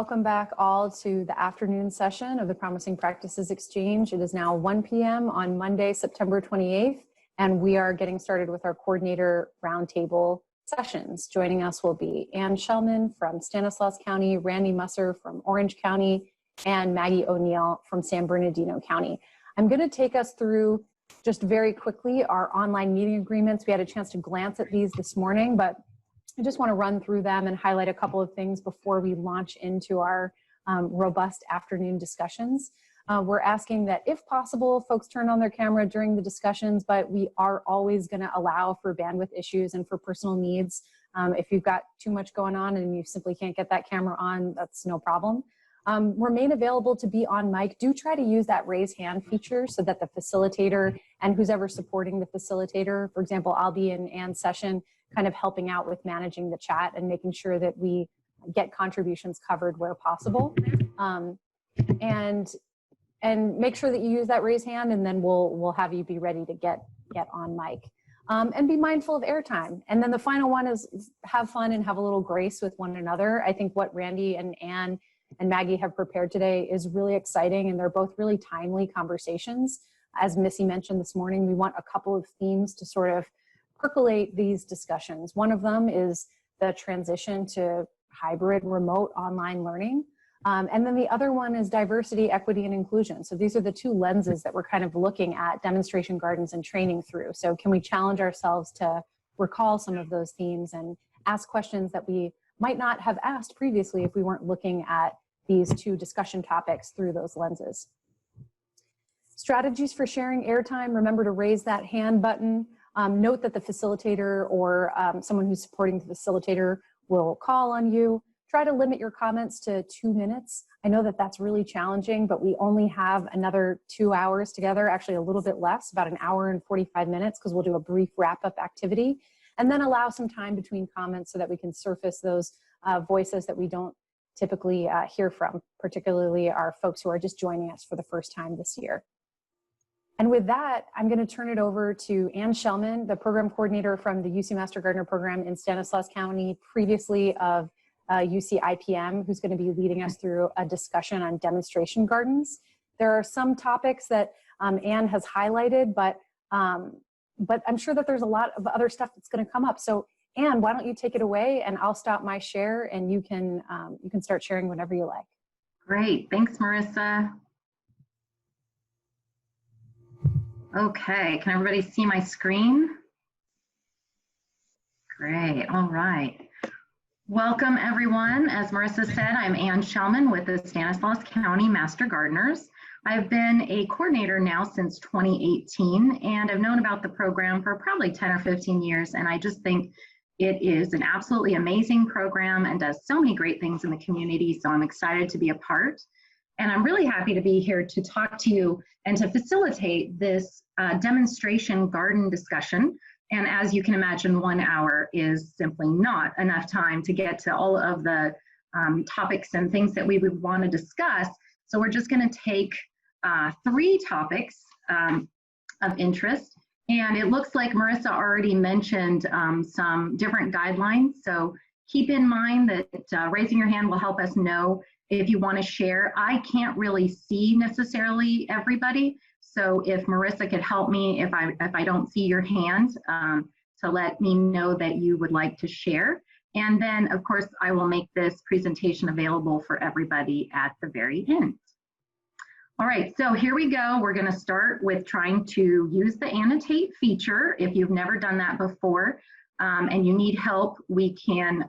welcome back all to the afternoon session of the Promising Practices Exchange. It is now 1 p.m. on Monday, September 28th, and we are getting started with our coordinator roundtable sessions. Joining us will be Ann Shellman from Stanislaus County, Randy Musser from Orange County, and Maggie O'Neill from San Bernardino County. I'm going to take us through just very quickly our online meeting agreements. We had a chance to glance at these this morning, but I just want to run through them and highlight a couple of things before we launch into our robust afternoon discussions. We're asking that if possible, folks turn on their camera during the discussions, but we are always going to allow for bandwidth issues and for personal needs. If you've got too much going on and you simply can't get that camera on, that's no problem. Remain available to be on mic. Do try to use that raise hand feature so that the facilitator and who's ever supporting the facilitator, for example, I'll be in Ann's session, kind of helping out with managing the chat and making sure that we get contributions covered where possible. And make sure that you use that raise hand, and then we'll have you be ready to get on mic. And be mindful of airtime. And then the final one is have fun and have a little grace with one another. I think what Randy and Ann and Maggie have prepared today is really exciting, and they're both really timely conversations. As Missy mentioned this morning, we want a couple of themes to sort of percolate these discussions. One of them is the transition to hybrid remote online learning. And then the other one is diversity, equity, and inclusion. So these are the two lenses that we're kind of looking at demonstration gardens and training through. So can we challenge ourselves to recall some of those themes and ask questions that we might not have asked previously if we weren't looking at these two discussion topics through those lenses. Strategies for sharing airtime. Remember to raise that hand button. Note that the facilitator or someone who's supporting the facilitator will call on you. Try to limit your comments to 2 minutes. I know that that's really challenging, but we only have another 2 hours together, actually a little bit less, about an hour and 45 minutes, because we'll do a brief wrap-up activity, and then allow some time between comments so that we can surface those voices that we don't typically hear from, particularly our folks who are just joining us for the first time this year. And with that, I'm going to turn it over to Ann Shellman, the program coordinator from the UC Master Gardener program in Stanislaus County, previously of UC IPM, who's going to be leading us through a discussion on demonstration gardens. There are some topics that Ann has highlighted, but I'm sure that there's a lot of other stuff that's going to come up. So Ann, why don't you take it away, and I'll stop my share, and you can start sharing whenever you like. Great, thanks, Marissa. Okay, can everybody see my screen? Great, all right. Welcome everyone. As Marissa said, I'm Ann Shellman with the Stanislaus County Master Gardeners. I've been a coordinator now since 2018, and I've known about the program for probably 10 or 15 years, and I just think it is an absolutely amazing program and does so many great things in the community, so I'm excited to be a part. And I'm really happy to be here to talk to you and to facilitate this demonstration garden discussion. And as you can imagine, 1 hour is simply not enough time to get to all of the topics and things that we would want to discuss. So we're just going to take 3 topics of interest. And it looks like Marissa already mentioned some different guidelines. So keep in mind that raising your hand will help us know if you want to share. I can't really see necessarily everybody, so if Marissa could help me if I don't see your hand, to let me know that you would like to share. And then, of course, I will make this presentation available for everybody at the very end. All right, so here we go. We're going to start with trying to use the annotate feature. If you've never done that before and you need help, we can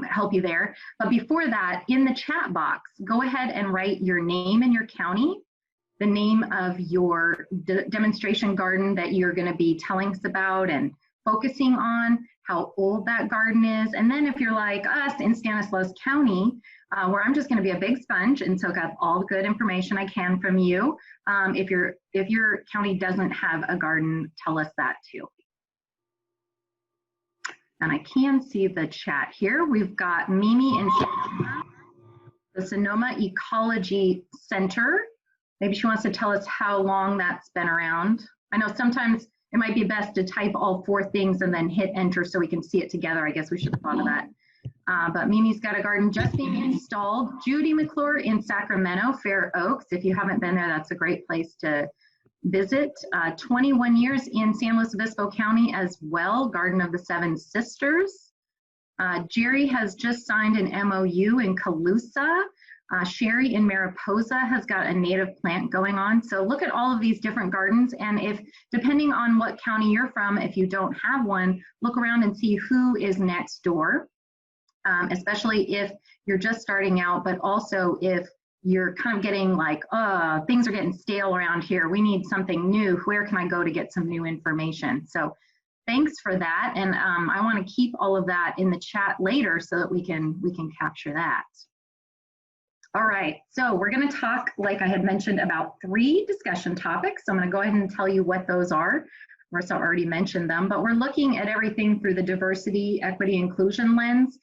help you there. But before that, in the chat box, go ahead and write your name and your county, the name of your demonstration garden that you're going to be telling us about and focusing on, how old that garden is. And then if you're like us in Stanislaus County, where I'm just going to be a big sponge and soak up all the good information I can from you, if your county doesn't have a garden, tell us that too. And I can see the chat here. We've got Mimi in the Sonoma Ecology Center. Maybe she wants to tell us how long that's been around. I know sometimes it might be best to type all 4 things and then hit enter so we can see it together. I guess we should have thought of that. but Mimi's got a garden just being installed. Judy McClure in Sacramento, Fair Oaks. If you haven't been there, that's a great place to visit. 21 years in San Luis Obispo County as well, Garden of the Seven Sisters. Jerry has just signed an MOU in Calusa. Sherry in Mariposa has got a native plant going on. So look at all of these different gardens, and if, depending on what county you're from, if you don't have one, look around and see who is next door, especially if you're just starting out, but also if you're kind of getting like, things are getting stale around here, we need something new, where can I go to get some new information? So thanks for that, and I want to keep all of that in the chat later so that we can capture that. All right, so we're going to talk, like I had mentioned, about 3 discussion topics. So I'm going to go ahead and tell you what those are. Marissa already mentioned them, but we're looking at everything through the diversity, equity, inclusion lens,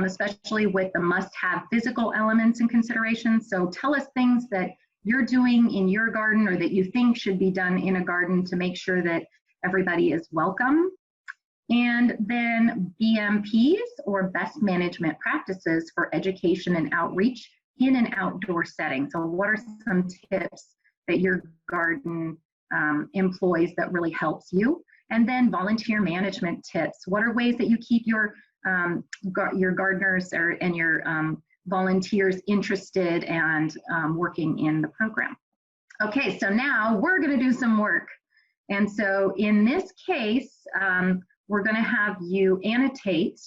especially with the must-have physical elements in consideration. So tell us things that you're doing in your garden or that you think should be done in a garden to make sure that everybody is welcome. And then BMPs, or best management practices for education and outreach in an outdoor setting. So what are some tips that your garden employs that really helps you? And then volunteer management tips. What are ways that you keep your gardeners and your volunteers interested and working in the program? Okay, so now we're going to do some work. And so in this case, we're going to have you annotate.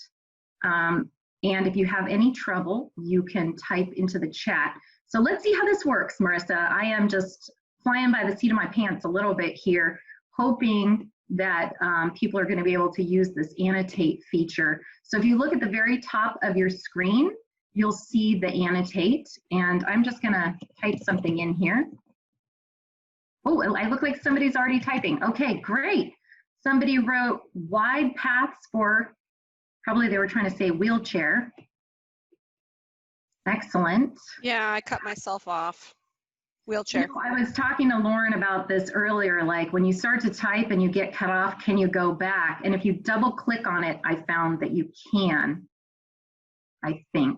And if you have any trouble, you can type into the chat. So let's see how this works, Marissa. I am just flying by the seat of my pants a little bit here, hoping that people are going to be able to use this annotate feature. So if you look at the very top of your screen, you'll see the annotate, and I'm just going to type something in here. Oh, I look like somebody's already typing. Okay, great. Somebody wrote wide paths for, probably they were trying to say wheelchair. Excellent. Yeah, I cut myself off. Wheelchair. You know, I was talking to Lauren about this earlier, like when you start to type and you get cut off, can you go back? And if you double click on it, I found that you can, I think.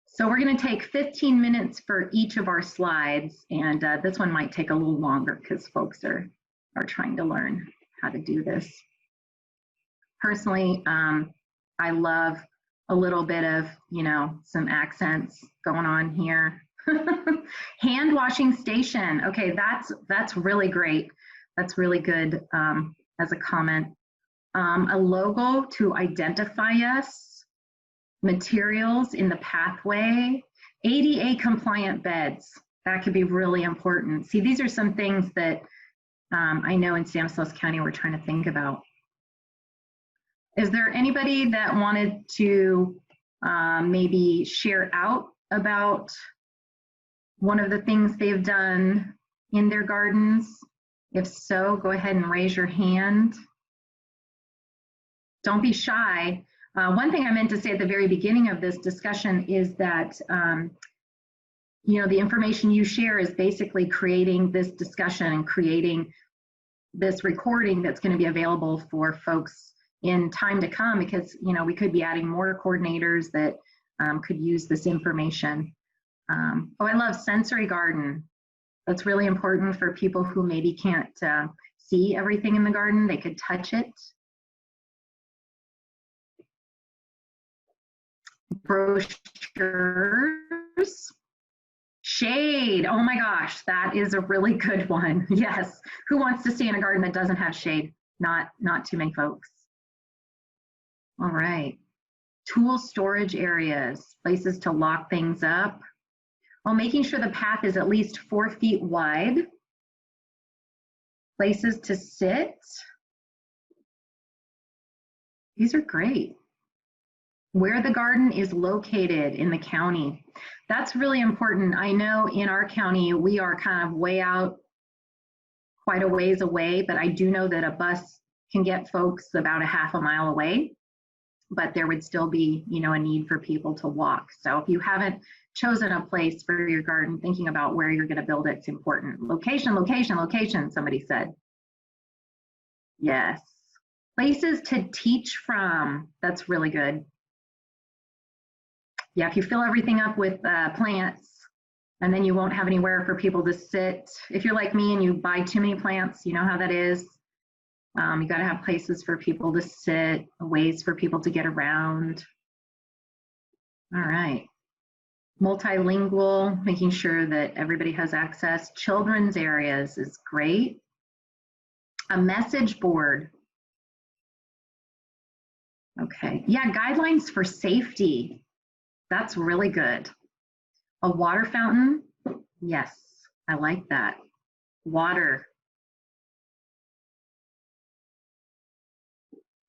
So we're going to take 15 minutes for each of our slides, and this one might take a little longer because folks are trying to learn how to do this. Personally, I love a little bit of, you know, some accents going on here. Hand washing station. Okay, that's really great. That's really good as a comment. A logo to identify us. Materials in the pathway. ADA compliant beds. That could be really important. See, these are some things that I know in Stanislaus County we're trying to think about. Is there anybody that wanted to maybe share out about one of the things they've done in their gardens? If so, go ahead and raise your hand. Don't be shy. One thing I meant to say at the very beginning of this discussion is that you know, the information you share is basically creating this discussion and creating this recording that's going to be available for folks in time to come, because, you know, we could be adding more coordinators that could use this information. Oh, I love sensory garden. That's really important for people who maybe can't see everything in the garden. They could touch it. Brochures. Shade. Oh my gosh, that is a really good one. Yes. Who wants to stay in a garden that doesn't have shade? Not too many folks. All right. Tool storage areas, places to lock things up. While making sure the path is at least 4 feet wide. Places to sit. These are great. Where the garden is located in the county. That's really important. I know in our county, we are kind of way out, quite a ways away, but I do know that a bus can get folks about a half a mile away, but there would still be, you know, a need for people to walk. So if you haven't chosen a place for your garden, thinking about where you're going to build it's important. Location, location, location, somebody said. Yes. Places to teach from. That's really good. Yeah, if you fill everything up with plants, and then you won't have anywhere for people to sit. If you're like me and you buy too many plants, you know how that is. You got to have places for people to sit, ways for people to get around. All right. Multilingual, making sure that everybody has access. Children's areas is great. A message board. Okay. Yeah, guidelines for safety. That's really good. A water fountain. Yes, I like that. Water.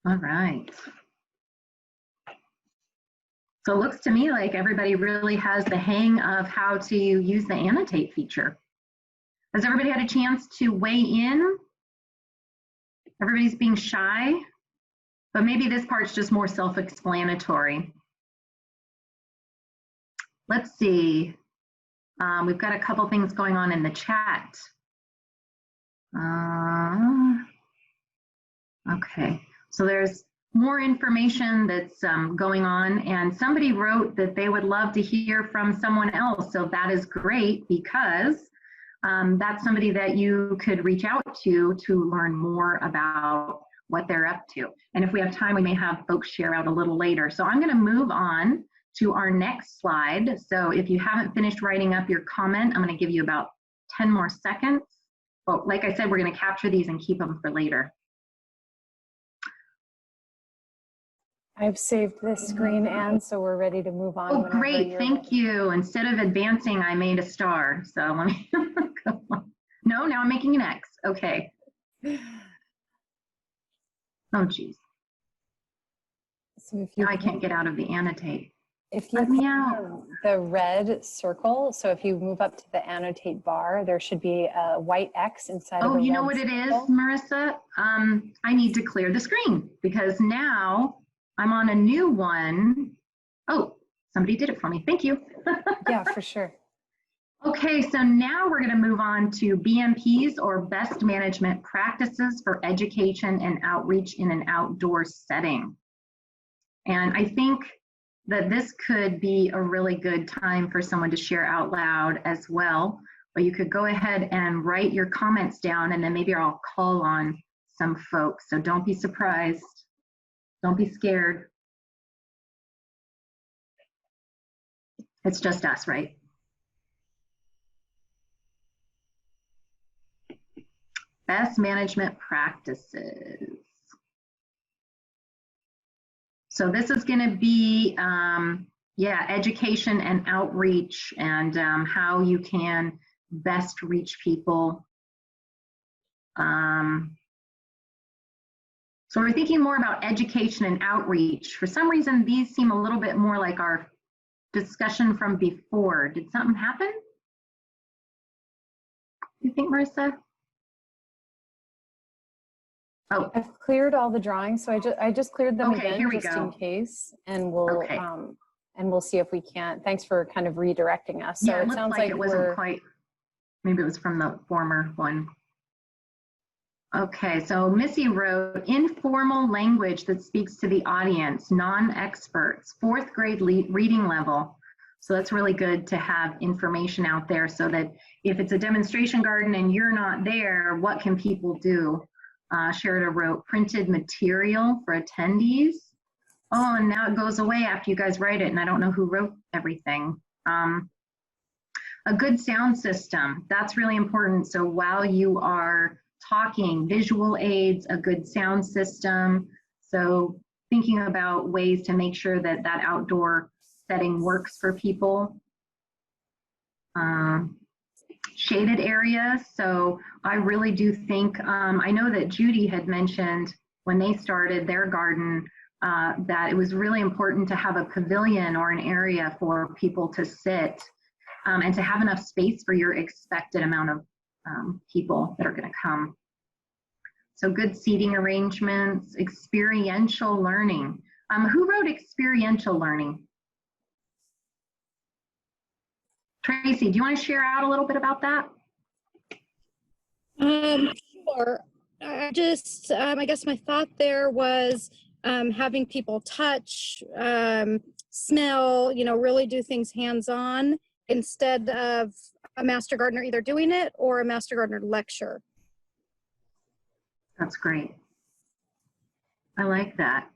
All right. So it looks to me like everybody really has the hang of how to use the annotate feature. Has everybody had a chance to weigh in? Everybody's being shy, but maybe this part's just more self-explanatory. Let's see. We've got a couple things going on in the chat. Okay, so there's more information that's going on, and somebody wrote that they would love to hear from someone else. So that is great, because that's somebody that you could reach out to learn more about what they're up to. And if we have time, we may have folks share out a little later. So I'm going to move on to our next slide. So if you haven't finished writing up your comment, I'm going to give you about 10 more seconds. Well, like I said, we're going to capture these and keep them for later. I've saved this screen, Anne, so we're ready to move on. Oh, great, thank you. Instead of advancing, I made a star. So let me go on. No, now I'm making an X. Okay. Oh, geez. So if you now I can't get out of the annotate. If you let me out. The red circle, so if you move up to the annotate bar, there should be a white X inside of the red. Oh, you know what it is, Marissa? I need to clear the screen because now I'm on a new one. Oh, somebody did it for me. Thank you. Yeah, for sure. Okay, so now we're going to move on to BMPs, or best management practices for education and outreach in an outdoor setting. And I think that this could be a really good time for someone to share out loud as well. But you could go ahead and write your comments down, and then maybe I'll call on some folks. So don't be surprised. Don't be scared. It's just us, right? Best management practices. So this is going to be, yeah, education and outreach, and how you can best reach people. So we're thinking more about education and outreach. For some reason, these seem a little bit more like our discussion from before. Did something happen? You think, Marissa? Oh, I've cleared all the drawings, so I just cleared them okay, again here we just go. in case, and we'll see if we can't. Thanks for kind of redirecting us. So yeah, it sounds like it wasn't quite. Maybe it was from the former one. Okay, so Missy wrote, informal language that speaks to the audience, non-experts, 4th grade reading level. So that's really good to have information out there so that if it's a demonstration garden and you're not there, what can people do? Sherida wrote, printed material for attendees. Oh, and now it goes away after you guys write it, and I don't know who wrote everything. A good sound system, that's really important. So while you are talking, visual aids, a good sound system. So thinking about ways to make sure that that outdoor setting works for people. Shaded areas. So I really do think, I know that Judy had mentioned when they started their garden that it was really important to have a pavilion or an area for people to sit and to have enough space for your expected amount of people that are going to come. So good seating arrangements, experiential learning. Who wrote experiential learning? Tracy, do you want to share out a little bit about that? Sure. I guess my thought there was having people touch, smell, really do things hands-on instead of a master gardener either doing it or a master gardener lecture. That's great. I like that.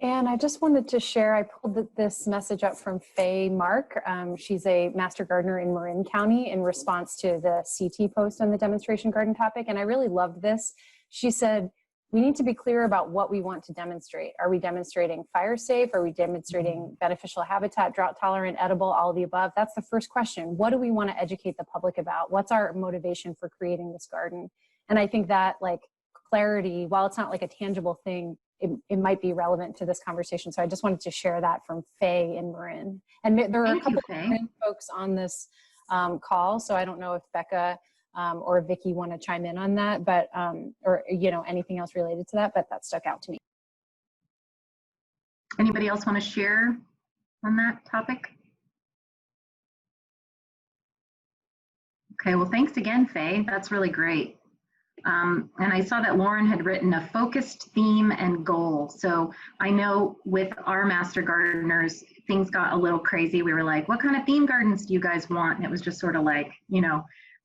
And I just wanted to share, I pulled this message up from Faye Mark. She's a master gardener in Marin County in response to the CT post on the demonstration garden topic. And I really loved this. She said, we need to be clear about what we want to demonstrate. Are we demonstrating fire safe? Are we demonstrating beneficial habitat, drought tolerant, edible, all of the above? That's the first question. What do we want to educate the public about? What's our motivation for creating this garden? And I think that clarity, while it's not like a tangible thing, it might be relevant to this conversation. So I just wanted to share that from Faye and Marin. And there are a couple of folks on this call, so I don't know if Becca or Vicky want to chime in on that, but or anything else related to that, but that stuck out to me. Anybody else want to share on that topic? Okay, well, thanks again, Faye. That's really great. And I saw that Lauren had written a focused theme and goal. So I know with our master gardeners, things got a little crazy. We were like, what kind of theme gardens do you guys want? And it was just sort of like,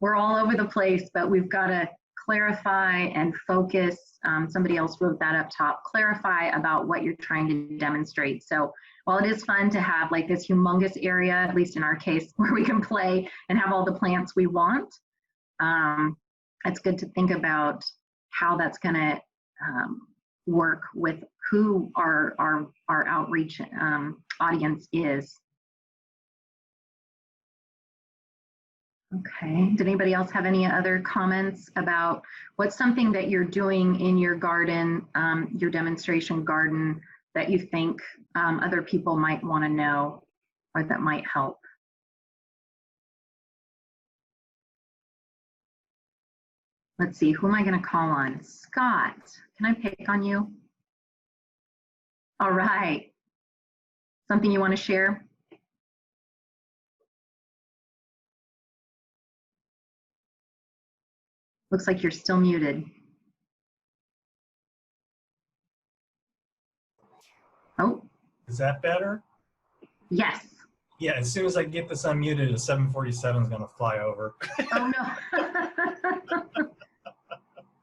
we're all over the place, but we've got to clarify and focus. Somebody else wrote that up top, clarify about what you're trying to demonstrate. So while it is fun to have like this humongous area, at least in our case, where we can play and have all the plants we want, it's good to think about how that's going to work with who our outreach audience is. Okay, did anybody else have any other comments about what's something that you're doing in your garden, your demonstration garden, that you think other people might want to know or that might help? Let's see, who am I going to call on? Scott, can I pick on you? All right. Something you want to share? Looks like you're still muted. Oh. Is that better? Yes. Yeah, as soon as I get this unmuted, a 747 is going to fly over. Oh, no.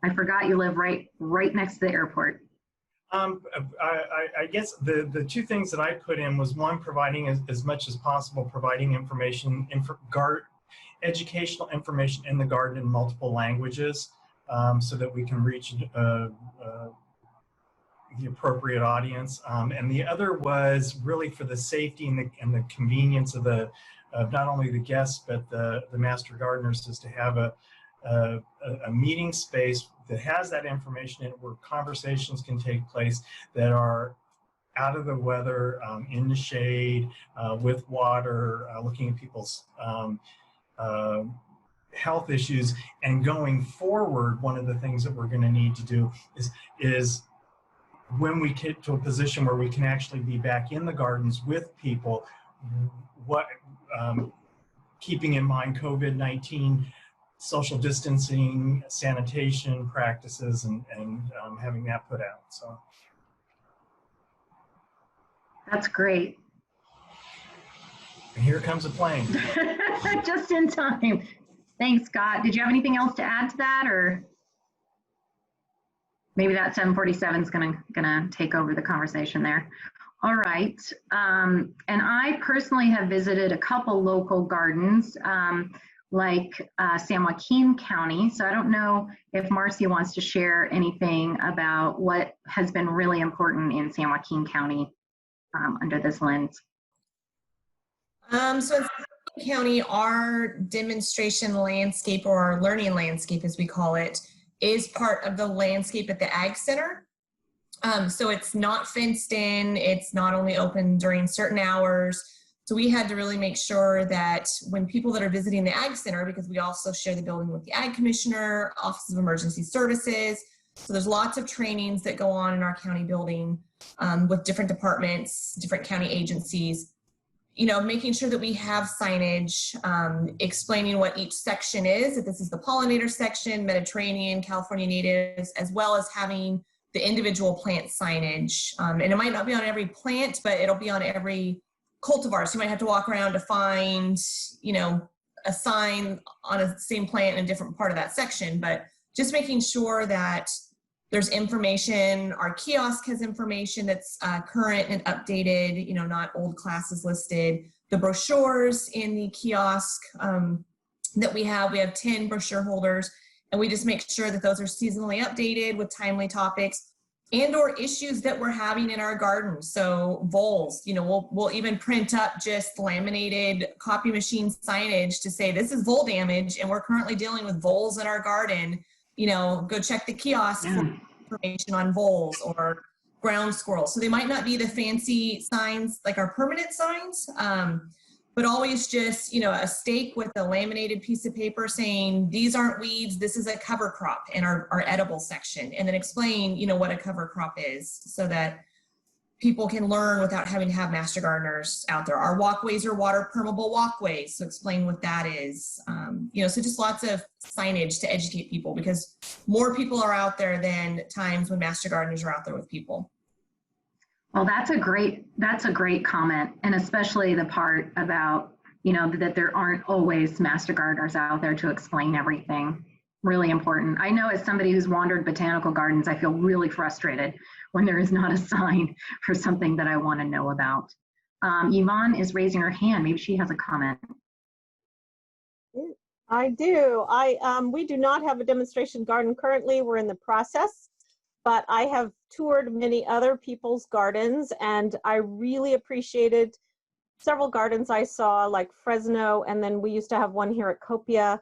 I forgot you live right next to the airport. I guess the two things that I put in was one, providing as much as possible, providing information, educational information in the garden in multiple languages, so that we can reach the appropriate audience. And the other was really for the safety and the convenience of not only the guests but the master gardeners, is to have a meeting space that has that information in it, where conversations can take place that are out of the weather, in the shade, with water, looking at people's health issues. And going forward, one of the things that we're going to need to do is when we get to a position where we can actually be back in the gardens with people, keeping in mind COVID-19, social distancing, sanitation practices, and having that put out. So that's great. And here comes a plane. Just in time. Thanks, Scott. Did you have anything else to add to that, or maybe that 747 is gonna take over the conversation there? All right. And I personally have visited a couple local gardens, like San Joaquin County. So I don't know if Marcy wants to share anything about what has been really important in San Joaquin County under this lens. So in San Joaquin County, our demonstration landscape, or our learning landscape as we call it, is part of the landscape at the Ag Center. So it's not fenced in, it's not only open during certain hours. So we had to really make sure that when people that are visiting the Ag Center, because we also share the building with the Ag Commissioner, Office of Emergency Services, so there's lots of trainings that go on in our county building with different departments, different county agencies. making sure that we have signage explaining what each section is, if this is the pollinator section, Mediterranean, California natives, as well as having the individual plant signage. And it might not be on every plant, but it'll be on every cultivar. So you might have to walk around to find, a sign on a same plant in a different part of that section. But just making sure that there's information, our kiosk has information that's current and updated, not old classes listed. The brochures in the kiosk that we have 10 brochure holders, and we just make sure that those are seasonally updated with timely topics and or issues that we're having in our garden. So voles, we'll even print up just laminated copy machine signage to say this is vole damage and we're currently dealing with voles in our garden. Go check the kiosk for information on voles or ground squirrels. So they might not be the fancy signs like our permanent signs, but always just, a stake with a laminated piece of paper saying, these aren't weeds, this is a cover crop in our edible section. And then explain, what a cover crop is so that people can learn without having to have master gardeners out there. Our walkways are water permeable walkways, so explain what that is. So just lots of signage to educate people because more people are out there than times when master gardeners are out there with people. Well, that's a great comment. And especially the part about, that there aren't always master gardeners out there to explain everything. Really important. I know as somebody who's wandered botanical gardens, I feel really frustrated when there is not a sign for something that I want to know about. Yvonne is raising her hand. Maybe she has a comment. I do. We do not have a demonstration garden currently. We're in the process, but I have toured many other people's gardens, and I really appreciated several gardens I saw, like Fresno, and then we used to have one here at Copia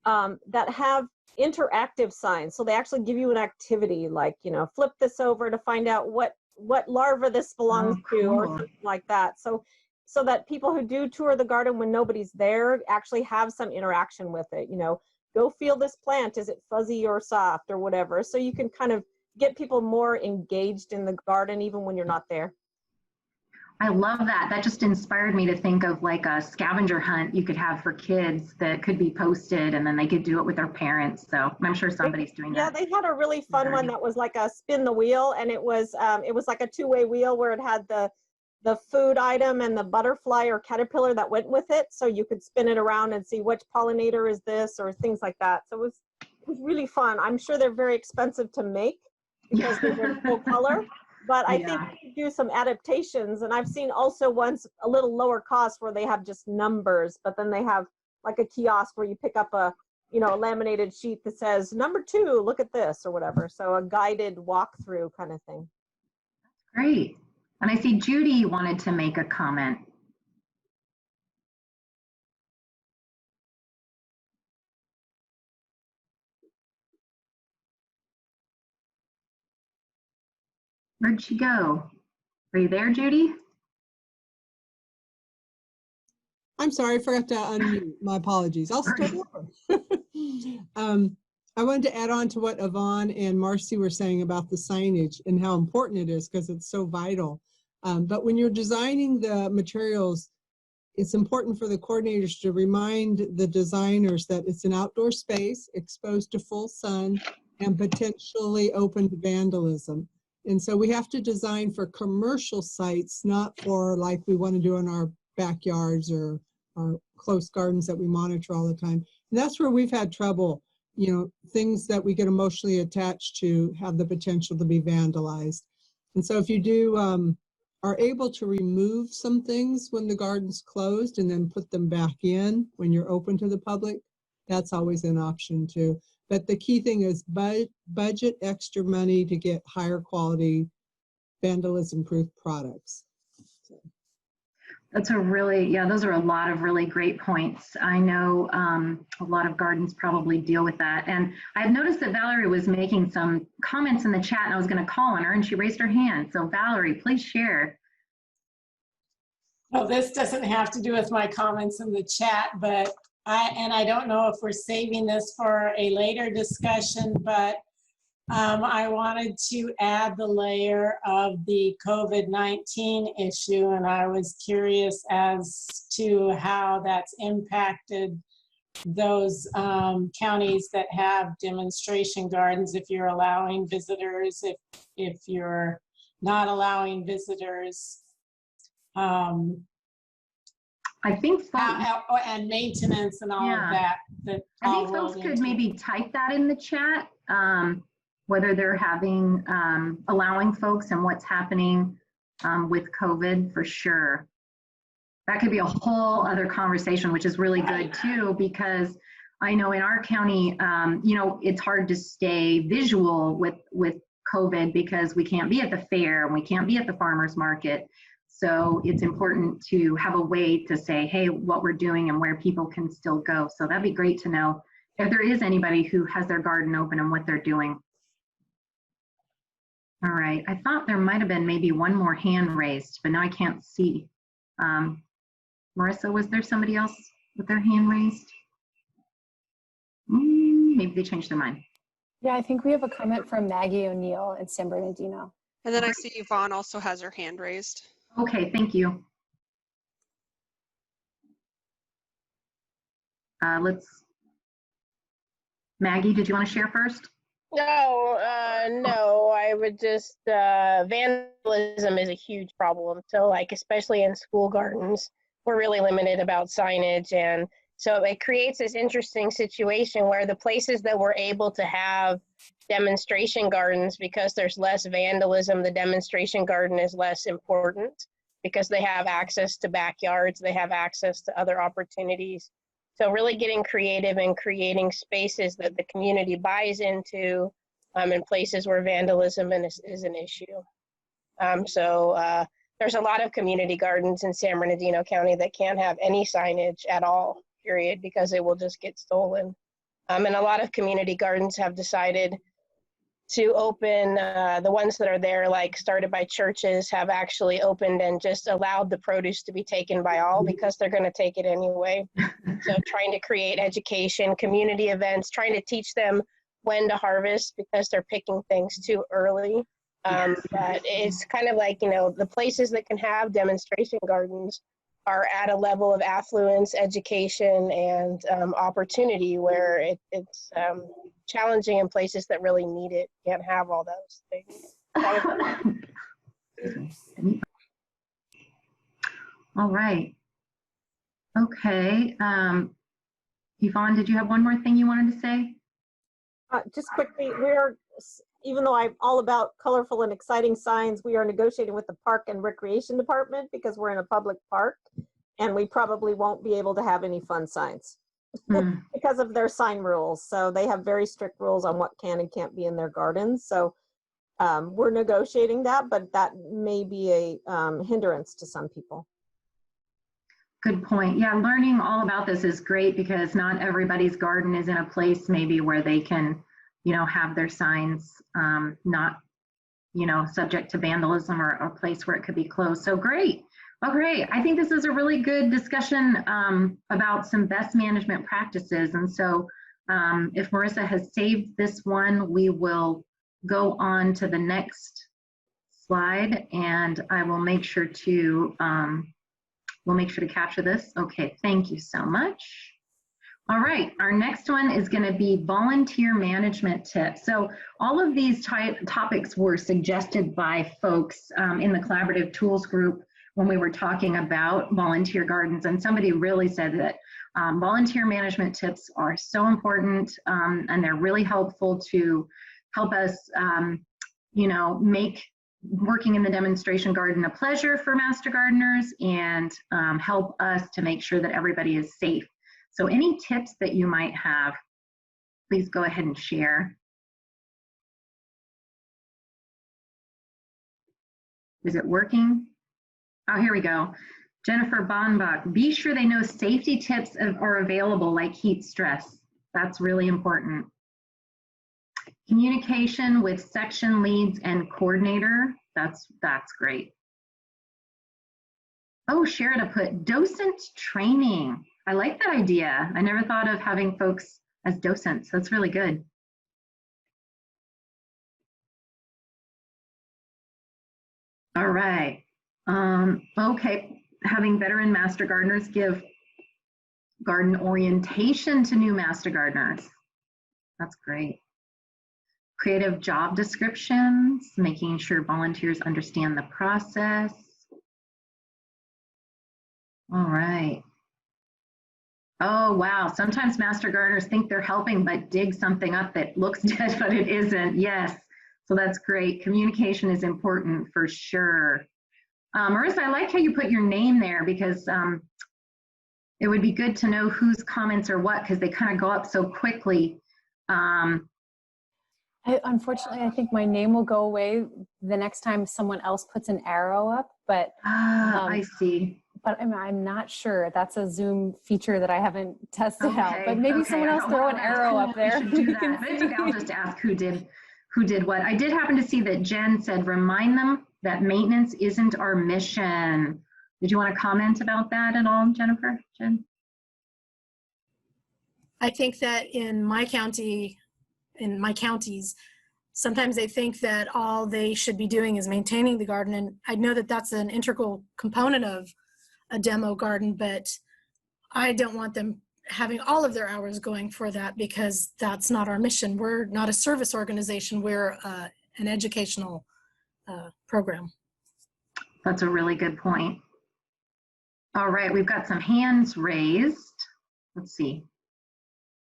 that have interactive signs. So they actually give you an activity, like, flip this over to find out what larva this belongs to, or something like that. So that people who do tour the garden when nobody's there actually have some interaction with it. Go feel this plant. Is it fuzzy or soft or whatever? So you can kind of get people more engaged in the garden even when you're not there. I love that. That just inspired me to think of like a scavenger hunt you could have for kids that could be posted and then they could do it with their parents. So I'm sure somebody's doing that. Yeah, they had a really fun one that was like a spin the wheel, and it was like a two-way wheel where it had the food item and the butterfly or caterpillar that went with it. So you could spin it around and see which pollinator is this or things like that. So it was really fun. I'm sure they're very expensive to make because they're full color. But I think you do some adaptations, and I've seen also ones a little lower cost where they have just numbers, but then they have like a kiosk where you pick up a laminated sheet that says number 2, look at this or whatever. So a guided walkthrough kind of thing. Great. And I see Judy wanted to make a comment. Where'd she go? Are you there, Judy? I'm sorry, I forgot to unmute. My apologies. I'll start over. I wanted to add on to what Yvonne and Marcy were saying about the signage and how important it is because it's so vital. But when you're designing the materials, it's important for the coordinators to remind the designers that it's an outdoor space exposed to full sun and potentially open to vandalism. And so we have to design for commercial sites, not for like we want to do in our backyards or our close gardens that we monitor all the time. And that's where we've had trouble. Things that we get emotionally attached to have the potential to be vandalized. And so if you are able to remove some things when the garden's closed and then put them back in when you're open to the public, that's always an option too. But the key thing is budget extra money to get higher quality vandalism-proof products. So. That's those are a lot of really great points. I know a lot of gardens probably deal with that. And I've noticed that Valerie was making some comments in the chat and I was going to call on her and she raised her hand. So Valerie, please share. Well, this doesn't have to do with my comments in the chat, but I don't know if we're saving this for a later discussion, but I wanted to add the layer of the COVID-19 issue, and I was curious as to how that's impacted those counties that have demonstration gardens, if you're allowing visitors, if you're not allowing visitors. I think and maintenance and all of that. I think folks could maybe type that in the chat, whether they're having, allowing folks and what's happening with COVID for sure. That could be a whole other conversation, which is really good too, because I know in our county, you know, it's hard to stay visual with COVID because we can't be at the fair and we can't be at the farmer's market. So it's important to have a way to say, hey, what we're doing and where people can still go. So that'd be great to know if there is anybody who has their garden open and what they're doing. All right, I thought there might have been maybe one more hand raised, but now I can't see. Marissa, was there somebody else with their hand raised? Maybe they changed their mind. Yeah, I think we have a comment from Maggie O'Neill in San Bernardino. And then I see Yvonne also has her hand raised. Okay, thank you. Maggie, did you want to share first? No, I would just, vandalism is a huge problem. So like, especially in school gardens, we're really limited about signage. And so it creates this interesting situation where the places that we're able to have demonstration gardens, because there's less vandalism, the demonstration garden is less important because they have access to backyards, they have access to other opportunities. So really getting creative and creating spaces that the community buys into in places where vandalism is an issue. There's a lot of community gardens in San Bernardino County that can't have any signage at all, period, because it will just get stolen. And a lot of community gardens have decided to open, the ones that are there, like started by churches, have actually opened and just allowed the produce to be taken by all because they're going to take it anyway. So trying to create education, community events, trying to teach them when to harvest because they're picking things too early. But it's kind of like, you know, the places that can have demonstration gardens are at a level of affluence, education, and opportunity where it's challenging in places that really need it. Can't have all those things. All right. Okay. Yvonne, did you have one more thing you wanted to say? Just quickly, even though I'm all about colorful and exciting signs, we are negotiating with the Park and Recreation Department because we're in a public park and we probably won't be able to have any fun signs because of their sign rules. So they have very strict rules on what can and can't be in their gardens. So we're negotiating that, but that may be a hindrance to some people. Good point. Yeah, learning all about this is great because not everybody's garden is in a place maybe where they can, you know, have their signs not, you know, subject to vandalism or a place where it could be closed. So great. Well, great. I think this is a really good discussion about some best management practices. And so if Marissa has saved this one, we will go on to the next slide and I will make sure to we'll make sure to capture this. Okay, thank you so much. All right, our next one is going to be volunteer management tips. So all of these topics were suggested by folks in the collaborative tools group when we were talking about volunteer gardens, and somebody really said that volunteer management tips are so important and they're really helpful to help us, you know, make working in the demonstration garden a pleasure for master gardeners and help us to make sure that everybody is safe. So any tips that you might have, please go ahead and share. Is it working? Oh, here we go. Jennifer Bonbach, be sure they know safety tips are available like heat stress. That's really important. Communication with section leads and coordinator. That's great. Oh, Sherida put docent training. I like that idea. I never thought of having folks as docents. That's really good. All right. Okay. Having veteran master gardeners give garden orientation to new master gardeners. That's great. Creative job descriptions, making sure volunteers understand the process. All right. Oh, wow. Sometimes master gardeners think they're helping, but dig something up that looks dead, but it isn't. Yes. So that's great. Communication is important for sure. Marissa, I like how you put your name there because it would be good to know whose comments are what because they kind of go up so quickly. Unfortunately, I think my name will go away the next time someone else puts an arrow up, but I see. But I'm not sure. That's a Zoom feature that I haven't tested out. But maybe someone else throw an arrow up there. Should do that. But it's okay. I'll just ask who did what. I did happen to see that Jen said, remind them that maintenance isn't our mission. Did you want to comment about that at all, Jennifer? Jen? I think that in my county, in my counties, sometimes they think that all they should be doing is maintaining the garden. And I know that that's an integral component of a demo garden, but I don't want them having all of their hours going for that because that's not our mission. We're not a service organization. We're an educational program. That's a really good point. All right, we've got some hands raised. Let's see.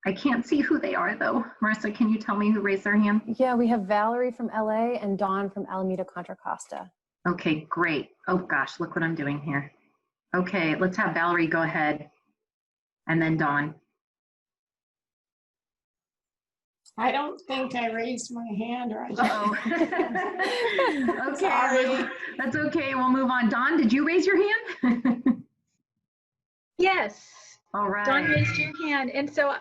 I can't see who they are though. Marissa, can you tell me who raised their hand? Yeah, we have Valerie from LA and Dawn from Alameda Contra Costa. Okay, great. Oh gosh, look what I'm doing here. Okay, let's have Valerie go ahead and then Dawn. I don't think I raised my hand or I okay, sorry. That's okay, we'll move on. Dawn, did you raise your hand? Yes. All right. Dawn raised your hand. And so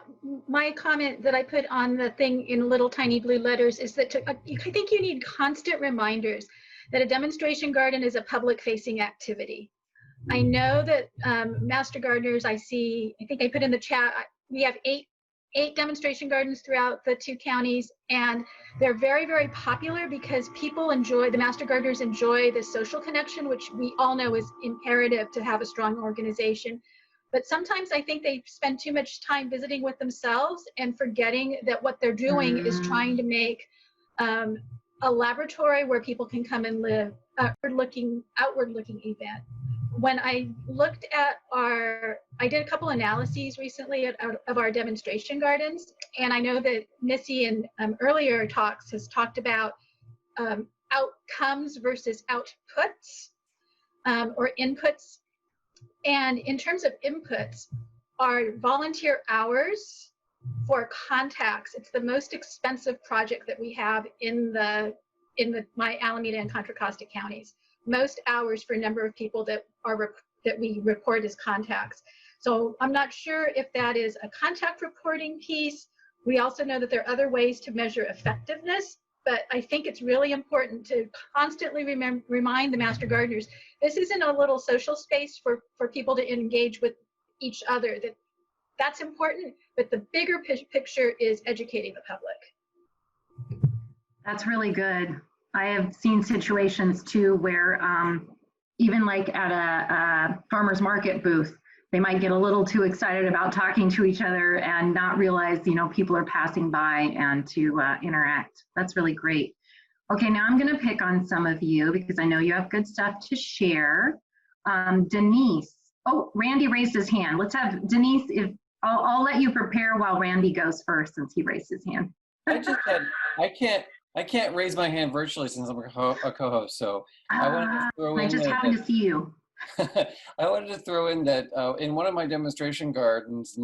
my comment that I put on the thing in little tiny blue letters is that I think you need constant reminders that a demonstration garden is a public facing activity. I know that master gardeners, I think I put in the chat, we have eight demonstration gardens throughout the 2 counties, and they're very, very popular because people enjoy, the master gardeners enjoy the social connection, which we all know is imperative to have a strong organization. But sometimes I think they spend too much time visiting with themselves and forgetting that what they're doing is trying to make a laboratory where people can come and live, outward looking event. When I looked at I did a couple analyses recently of our demonstration gardens, and I know that Missy in earlier talks has talked about outcomes versus outputs or inputs. And in terms of inputs, our volunteer hours for contacts, it's the most expensive project that we have in my Alameda and Contra Costa counties. Most hours for a number of people that we report as contacts. So I'm not sure if that is a contact reporting piece. We also know that there are other ways to measure effectiveness, but I think it's really important to constantly remind the master gardeners, this isn't a little social space for people to engage with each other. That's important, but the bigger picture is educating the public. That's really good. I have seen situations too where even like at a farmer's market booth, they might get a little too excited about talking to each other and not realize, people are passing by and to interact. That's really great. Okay, now I'm going to pick on some of you because I know you have good stuff to share. Denise. Oh, Randy raised his hand. Let's have Denise. I'll let you prepare while Randy goes first since he raised his hand. I can't raise my hand virtually since I'm a co-host. So I wanted to throw in. I just happened to see you. I wanted to throw in that in one of my demonstration gardens,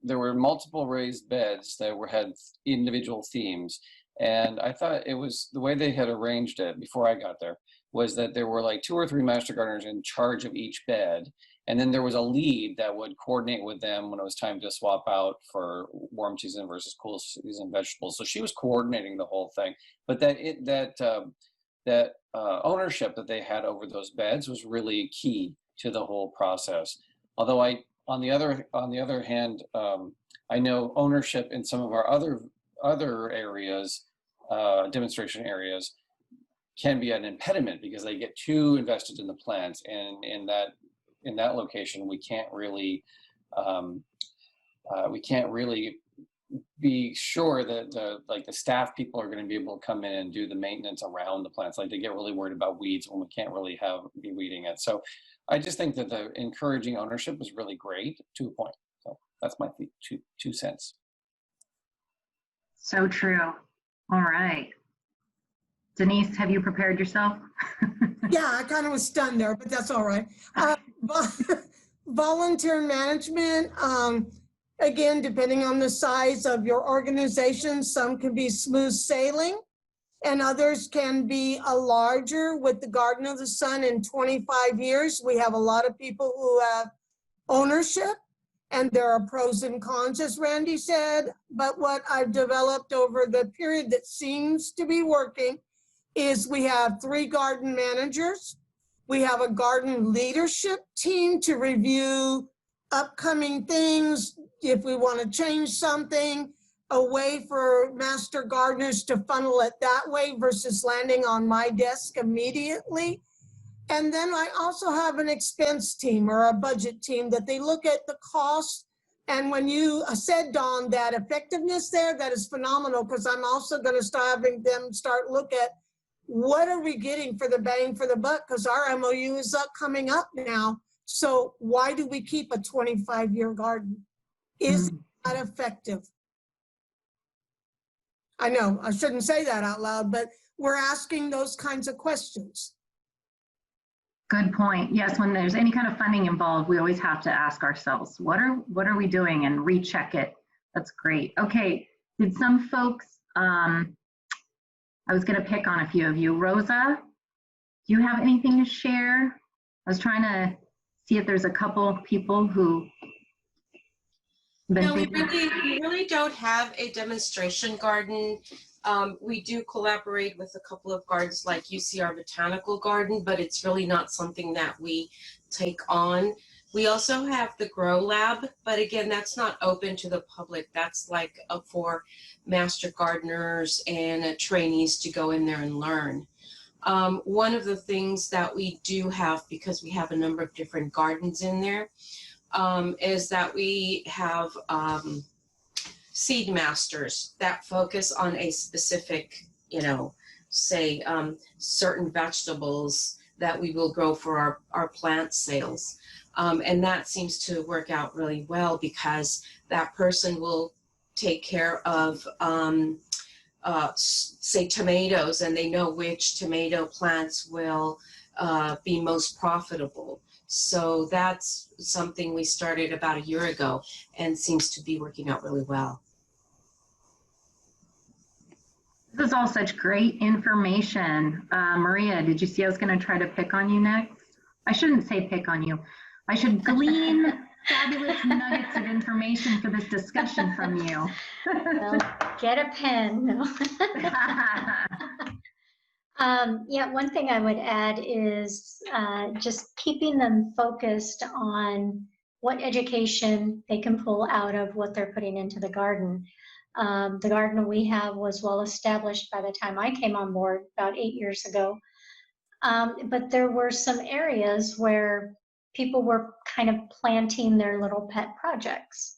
there were multiple raised beds that had individual themes, and I thought it was the way they had arranged it before I got there was that there were like 2 or 3 master gardeners in charge of each bed, and then there was a lead that would coordinate with them when it was time to swap out for warm season versus cool season vegetables. So she was coordinating the whole thing, but that ownership that they had over those beds was really key to the whole process. Although on the other hand, I know ownership in some of our other areas, demonstration areas, can be an impediment because they get too invested in the plants, and in that location we can't really be sure that the staff people are going to be able to come in and do the maintenance around the plants. Like, they get really worried about weeds when we can't really be weeding it. So I just think that the encouraging ownership is really great to a point. So that's my two cents. So true. All right. Denise, have you prepared yourself? Yeah, I kind of was stunned there, but that's all right. Volunteer management, again, depending on the size of your organization, some can be smooth sailing and others can be a larger. With the Garden of the Sun in 25 years, we have a lot of people who have ownership, and there are pros and cons, as Randy said. But what I've developed over the period that seems to be working is we have 3 garden managers. We have a garden leadership team to review upcoming things, if we want to change something, a way for master gardeners to funnel it that way versus landing on my desk immediately. And then I also have an expense team or a budget team that they look at the cost. And when you said, Dawn, that effectiveness there, that is phenomenal, because I'm also going to start having them start look at what are we getting for the bang for the buck, because our MOU is coming up now. So why do we keep a 25-year garden? Is that effective? I know I shouldn't say that out loud, but we're asking those kinds of questions. Good point. Yes, when there's any kind of funding involved, we always have to ask ourselves, what are we doing, and recheck it. That's great. Okay, did some folks, I was going to pick on a few of you. Rosa, do you have anything to share? I was trying to see if there's a couple of people who. No, we really don't have a demonstration garden. We do collaborate with a couple of gardens like UCR Botanical Garden, but it's really not something that we take on. We also have the Grow Lab, but again, that's not open to the public. That's like for master gardeners and trainees to go in there and learn. One of the things that we do have, because we have a number of different gardens in there, is that we have seed masters that focus on a specific, say certain vegetables that we will grow for our plant sales. And that seems to work out really well, because that person will take care of, say, tomatoes, and they know which tomato plants will be most profitable. So that's something we started about a year ago and seems to be working out really well. This is all such great information. Maria, did you see I was going to try to pick on you next? I shouldn't say pick on you. I should glean fabulous nuggets of information for this discussion from you. Well, get a pen. No. Yeah, one thing I would add is just keeping them focused on what education they can pull out of what they're putting into the garden. The garden we have was well established by the time I came on board about 8 years ago. But there were some areas where people were kind of planting their little pet projects.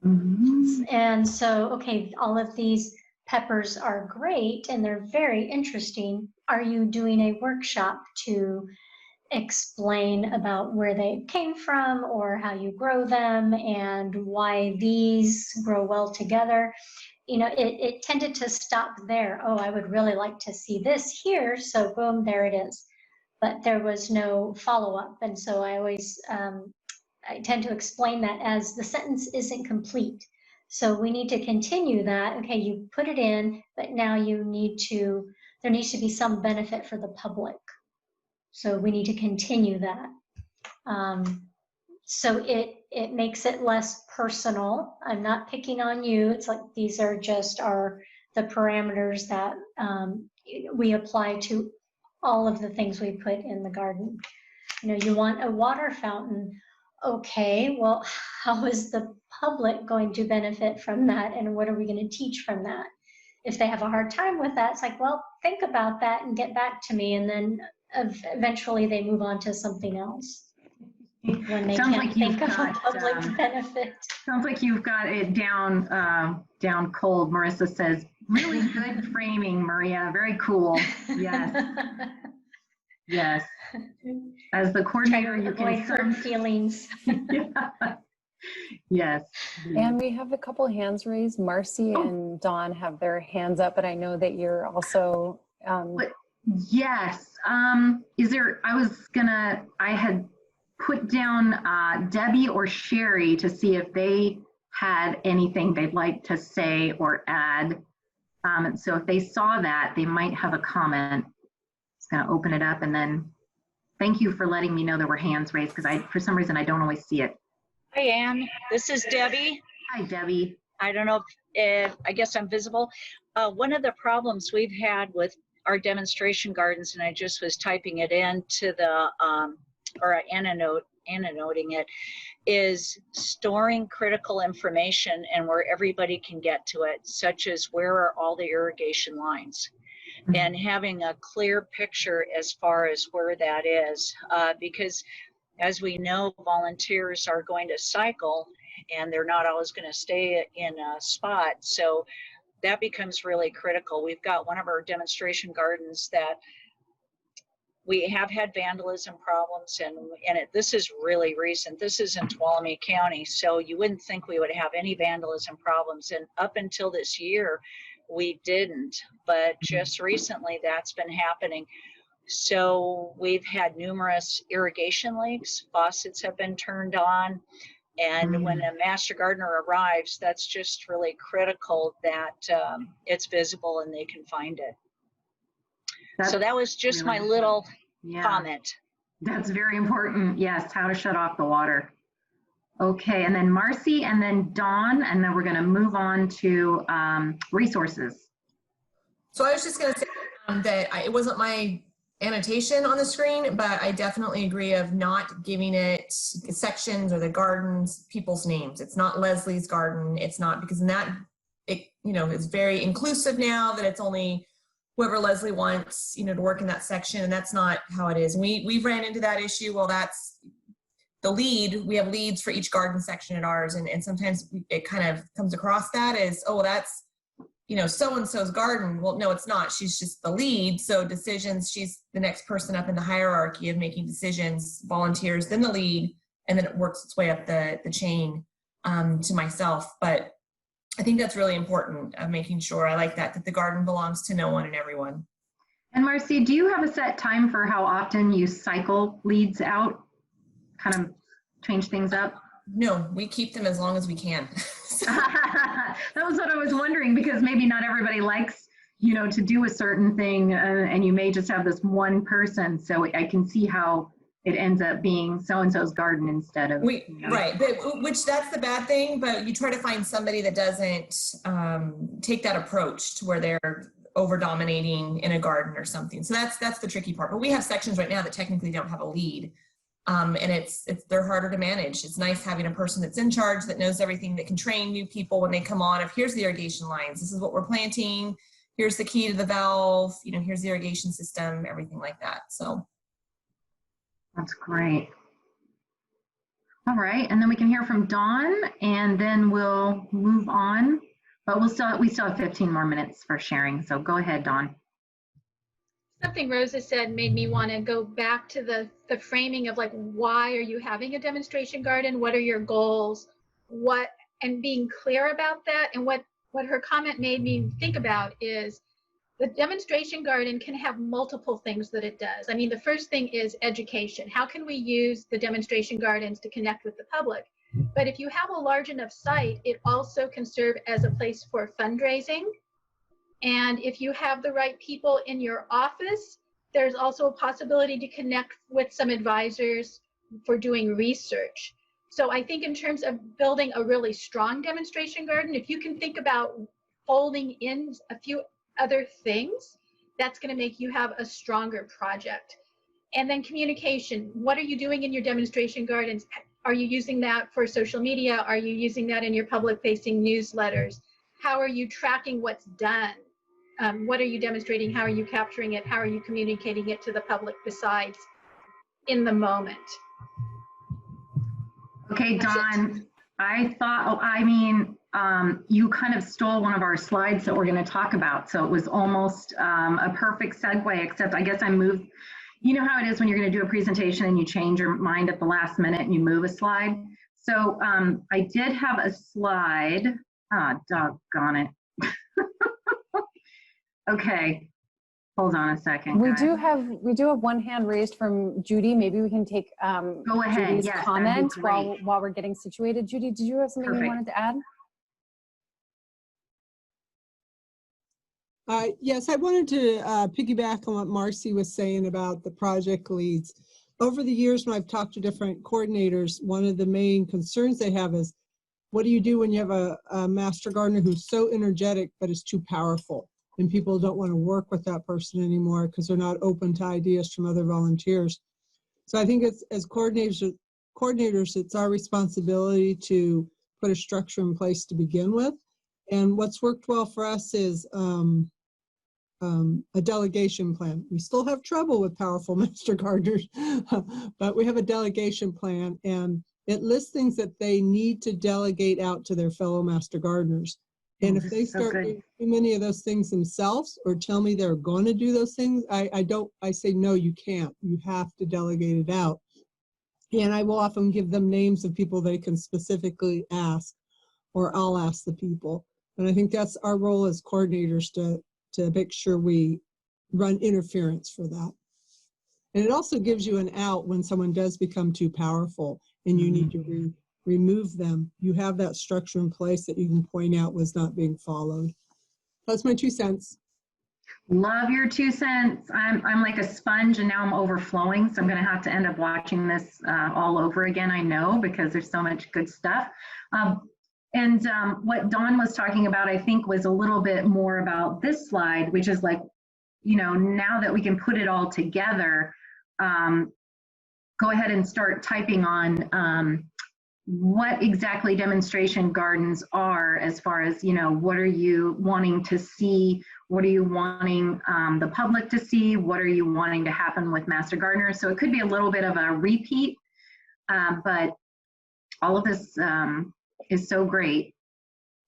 Mm-hmm. And so, okay, all of these peppers are great and they're very interesting. Are you doing a workshop to explain about where they came from or how you grow them and why these grow well together? It tended to stop there. Oh, I would really like to see this here. So boom, there it is. But there was no follow-up. And so I always, I tend to explain that as the sentence isn't complete. So we need to continue that. Okay, you put it in, but now there needs to be some benefit for the public. So we need to continue that. So it makes it less personal. I'm not picking on you. It's like these are just the parameters that we apply to all of the things we put in the garden. You want a water fountain. Okay, well, how is the public going to benefit from that, and what are we going to teach from that? if they have a hard time with that, it's like, well, think about that and get back to me. And then eventually they move on to something else when they can't think of a public benefit. Sounds like you've got it down cold. Marissa says, really good framing, Maria. Very cool. Yes. Yes. As the coordinator, you can hurt feelings. Yeah. Yes. And we have a couple hands raised. Marcy and Dawn have their hands up, but I know that you're also. Yes. I had put down Debbie or Sherry to see if they had anything they'd like to say or add. So if they saw that, they might have a comment. Just gonna open it up, and then thank you for letting me know there were hands raised, because for some reason I don't always see it. Hi, Ann. This is Debbie. Hi, Debbie. I don't know if I guess I'm visible. One of the problems we've had with our demonstration gardens, and I just was typing it into the or annotating it, is storing critical information and where everybody can get to it, such as where are all the irrigation lines, and having a clear picture as far as where that is, because as we know, volunteers are going to cycle and they're not always going to stay in a spot. So that becomes really critical. We've got one of our demonstration gardens that we have had vandalism problems, and this is really recent. This is in Tuolumne County, so you wouldn't think we would have any vandalism problems. And up until this year, we didn't, but just recently that's been happening. So we've had numerous irrigation leaks, faucets have been turned on, and when a master gardener arrives, that's just really critical that it's visible and they can find it. So that was just my little comment. That's very important. Yes, how to shut off the water. Okay, and then Marcy, and then Dawn, and then we're going to move on to resources. So I was just going to say that it wasn't my annotation on the screen, but I definitely agree of not giving it sections or the gardens people's names. It's not Leslie's garden. It's not, because in that, it's very inclusive now that it's only whoever Leslie wants, to work in that section, and that's not how it is. And we've ran into that issue. Well, that's the lead. We have leads for each garden section at ours, and sometimes it kind of comes across that as, oh, that's so-and-so's garden. Well, no, it's not. She's just the lead. So decisions, she's the next person up in the hierarchy of making decisions, volunteers, then the lead, and then it works its way up the chain to myself. But I think that's really important of making sure, I like that the garden belongs to no one and everyone. And Marcy, do you have a set time for how often you cycle leads out? Kind of change things up? No, we keep them as long as we can. That was what I was wondering, because maybe not everybody likes, to do a certain thing, and you may just have this one person. So I can see how it ends up being so-and-so's garden instead of. Right, which that's the bad thing, but you try to find somebody that doesn't take that approach to where they're over-dominating in a garden or something. So that's the tricky part. But we have sections right now that technically don't have a lead. And they're harder to manage. It's nice having a person that's in charge, that knows everything, that can train new people when they come on. If here's the irrigation lines, this is what we're planting, here's the key to the valve, here's the irrigation system, everything like that. So that's great. All right, and then we can hear from Dawn, and then we'll move on. But we still have 15 more minutes for sharing. So go ahead, Dawn. Something Rosa said made me want to go back to the framing of, like, why are you having a demonstration garden? What are your goals? And being clear about that. And what her comment made me think about is the demonstration garden can have multiple things that it does. I mean, the first thing is education. How can we use the demonstration gardens to connect with the public? But if you have a large enough site, it also can serve as a place for fundraising. And if you have the right people in your office, there's also a possibility to connect with some advisors for doing research. So I think in terms of building a really strong demonstration garden, if you can think about folding in a few other things, that's going to make you have a stronger project. And then communication. What are you doing in your demonstration gardens? Are you using that for social media? Are you using that in your public-facing newsletters? How are you tracking what's done? What are you demonstrating? How are you capturing it? How are you communicating it to the public besides in the moment? Okay, Dawn, I thought, you kind of stole one of our slides that we're going to talk about. So it was almost a perfect segue, except I guess I moved. You know how it is when you're going to do a presentation and you change your mind at the last minute and you move a slide. So I did have a slide. Doggone it. Okay, hold on a second. We guys. do have one hand raised from Judy. Maybe we can take Go ahead. Judy's Yes, comment that'd be great. while we're getting situated. Judy, did you have something you wanted to add? Yes, I wanted to piggyback on what Marcy was saying about the project leads. Over the years, when I've talked to different coordinators, one of the main concerns they have is, what do you do when you have a master gardener who's so energetic but is too powerful? And people don't want to work with that person anymore because they're not open to ideas from other volunteers. So I think it's, as coordinators, it's our responsibility to put a structure in place to begin with. And what's worked well for us is a delegation plan. We still have trouble with powerful master gardeners, but we have a delegation plan, and it lists things that they need to delegate out to their fellow master gardeners. And if they start doing too many of those things themselves or tell me they're going to do those things, I say, no, you can't. You have to delegate it out. And I will often give them names of people they can specifically ask, or I'll ask the people. And I think that's our role as coordinators to make sure we run interference for that. And it also gives you an out when someone does become too powerful and you need to remove them. You have that structure in place that you can point out was not being followed. That's my 2 cents. Love your 2 cents. I'm like a sponge and now I'm overflowing. So I'm going to have to end up watching this all over again, I know, because there's so much good stuff. What Dawn was talking about, I think, was a little bit more about this slide, which is like, now that we can put it all together, go ahead and start typing on what exactly demonstration gardens are, as far as, what are you wanting to see? What are you wanting the public to see? What are you wanting to happen with master gardeners? So it could be a little bit of a repeat, but all of this is so great.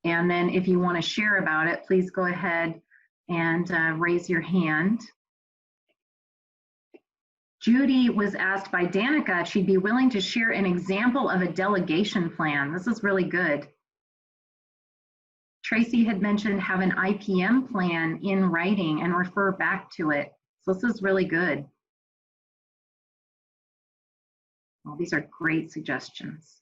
And then if you want to share about it, please go ahead and raise your hand. Judy was asked by Danica if she'd be willing to share an example of a delegation plan. This is really good. Tracy had mentioned have an IPM plan in writing and refer back to it. So this is really good. Well, these are great suggestions.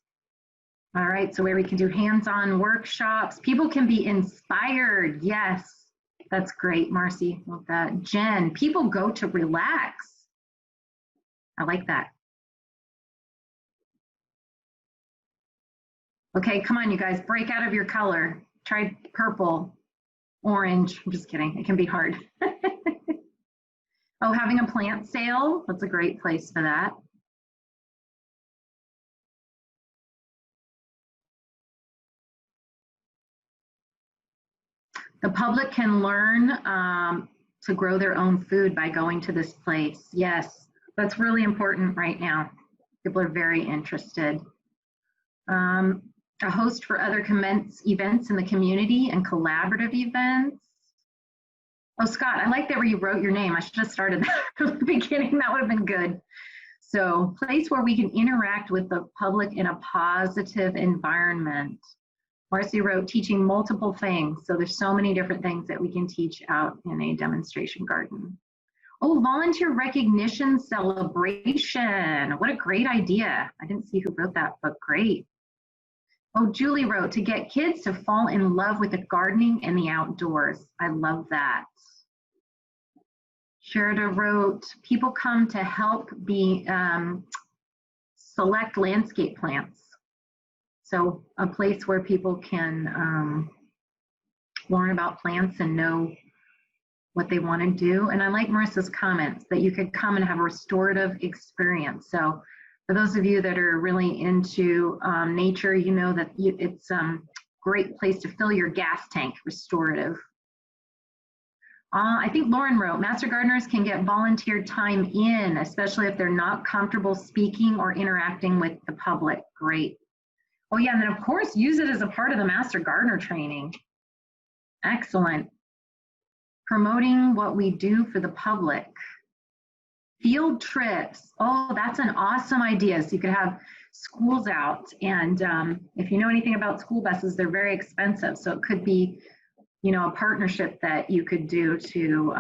All right, so where we can do hands-on workshops. People can be inspired. Yes, that's great, Marcy. Love that. Jen, people go to relax. I like that. Okay, come on, you guys, break out of your color. Try purple, orange. I'm just kidding, it can be hard. Oh, having a plant sale, that's a great place for that. The public can learn to grow their own food by going to this place. Yes. That's really important right now. People are very interested. A host for other events in the community and collaborative events. Oh, Scott, I like that where you wrote your name. I should have started that from the beginning. That would have been good. So, place where we can interact with the public in a positive environment. Marcy wrote teaching multiple things. So there's so many different things that we can teach out in a demonstration garden. Oh, volunteer recognition celebration. What a great idea. I didn't see who wrote that, but great. Oh, Julie wrote to get kids to fall in love with the gardening and the outdoors. I love that. Sherida wrote, people come to help select landscape plants. So a place where people can learn about plants and know what they want to do. And I like Marissa's comments that you could come and have a restorative experience. So for those of you that are really into nature, you know that it's a great place to fill your gas tank, restorative. I think Lauren wrote, Master Gardeners can get volunteer time in, especially if they're not comfortable speaking or interacting with the public. Great. Oh yeah, and then of course, use it as a part of the Master Gardener training. Excellent. Promoting what we do for the public. Field trips. Oh, that's an awesome idea. So you could have schools out, and if you know anything about school buses, they're very expensive. So it could be, you know, a partnership that you could do to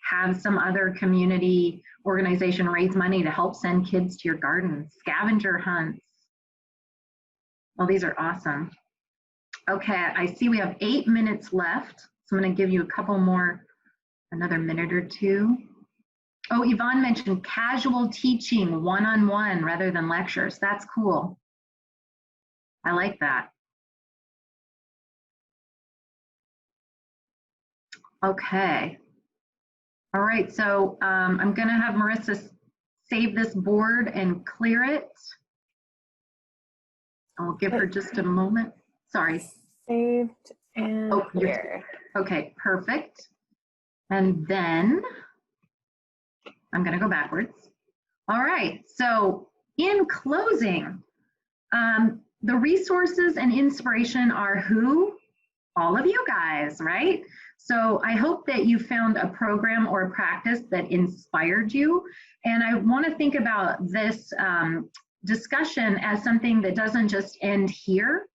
have some other community organization raise money to help send kids to your garden. Scavenger hunts. Well, these are awesome. Okay, I see we have 8 minutes left. So I'm going to give you a couple more, another minute or two. Oh, Yvonne mentioned casual teaching, one-on-one rather than lectures. That's cool. I like that. Okay. All right, so I'm going to have Marissa save this board and clear it. I'll give her just a moment. Sorry. Saved and clear. Okay, perfect. And then I'm going to go backwards. All right, so in closing, the resources and inspiration are who? All of you guys, right? So I hope that you found a program or a practice that inspired you. And I want to think about this discussion as something that doesn't just end here.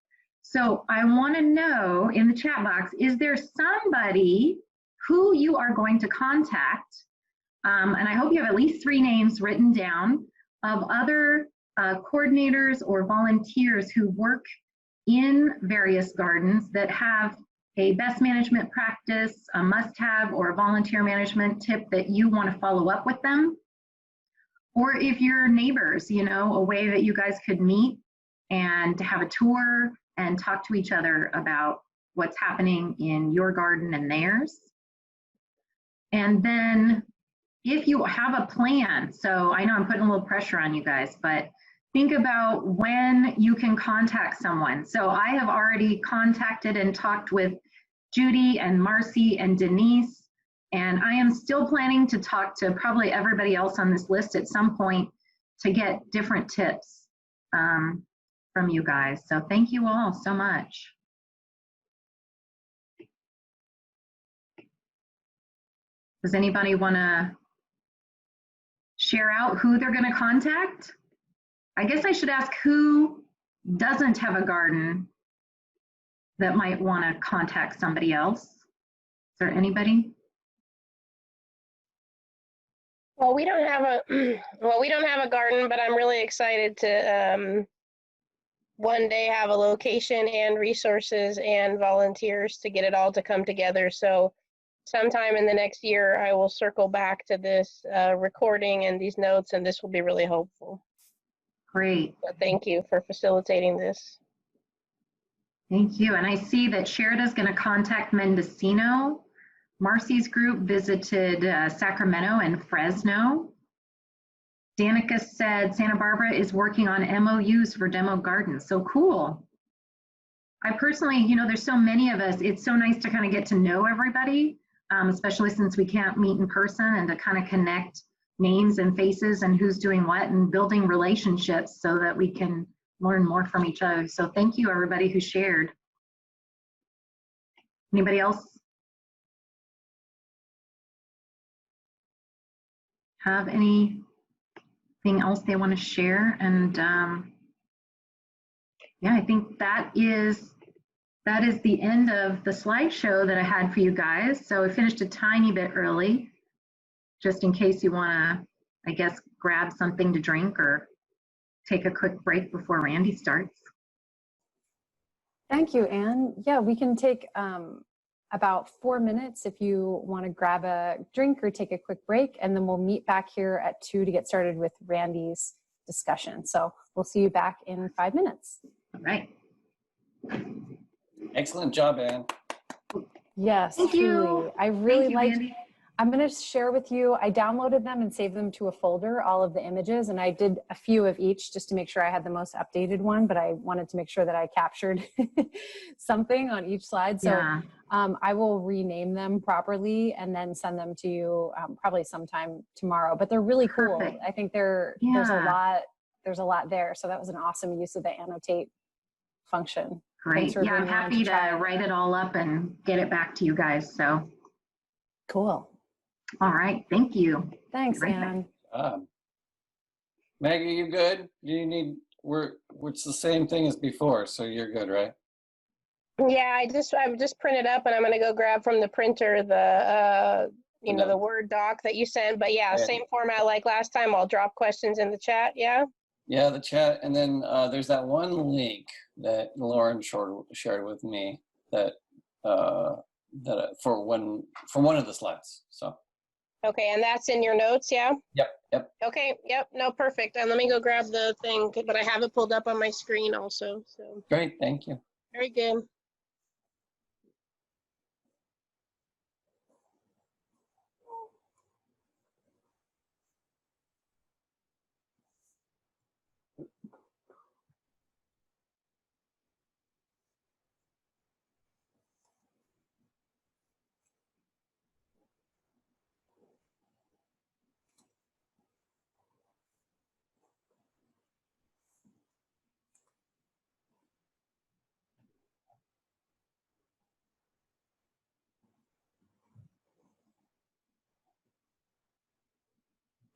So I want to know in the chat box, is there somebody who you are going to contact? And I hope you have at least 3 names written down of other coordinators or volunteers who work in various gardens that have a best management practice, a must-have, or a volunteer management tip that you want to follow up with them. Or if you're neighbors, you know, a way that you guys could meet and have a tour and talk to each other about what's happening in your garden and theirs. And then if you have a plan, so I know I'm putting a little pressure on you guys, but think about when you can contact someone. So I have already contacted and talked with Judy and Marcy and Denise, and I am still planning to talk to probably everybody else on this list at some point to get different tips from you guys. So thank you all so much. Does anybody want to share out who they're going to contact? I guess I should ask who doesn't have a garden that might want to contact somebody else. Is there anybody? Well, we don't have a garden, but I'm really excited to one day have a location and resources and volunteers to get it all to come together. So sometime in the next year, I will circle back to this recording and these notes, and this will be really helpful. Great. So thank you for facilitating this. Thank you. And I see that Sherida's going to contact Mendocino. Marcy's group visited Sacramento and Fresno. Danica said Santa Barbara is working on MOUs for demo gardens. So cool. I personally, you know, there's so many of us, it's so nice to kind of get to know everybody, especially since we can't meet in person, and to kind of connect names and faces and who's doing what and building relationships so that we can learn more from each other. So thank you, everybody who shared. Anybody else have anything else they want to share? And yeah, I think that is the end of the slideshow that I had for you guys. So I finished a tiny bit early, just in case you want to, I guess, grab something to drink or take a quick break before Randy starts. Thank you, Anne. Yeah, we can take about 4 minutes if you want to grab a drink or take a quick break, and then we'll meet back here at 2 to get started with Randy's discussion. So we'll see you back in 5 minutes. All right. Excellent job, Anne. Yes, Thank truly. you. I really Thank you, liked. Randy. I'm going to share with you. I downloaded them and saved them to a folder, all of the images, and I did a few of each just to make sure I had the most updated one, but I wanted to make sure that I captured something on each slide. So Yeah. I will rename them properly and then send them to you probably sometime tomorrow. But they're really cool. Perfect. I think there's a lot there. So that was an awesome use of the annotate function. Great. Yeah, I'm happy to write it all up and get it back to you guys. So cool. All right. Thank you. Thanks, Anne. Maggie, you good? Do you need, it's the same thing as before, so you're good, right? Yeah, I've just printed up and I'm gonna go grab from the printer the the Word doc that you sent. But yeah, same format like last time. I'll drop questions in the chat. Yeah. Yeah, the chat, and then there's that one link that Lauren shared with me that for one of the slides. So. Okay, and that's in your notes, yeah? Yep. Okay, yep, no, perfect. And let me go grab the thing, but I have it pulled up on my screen also. So. Great, thank you. Very good.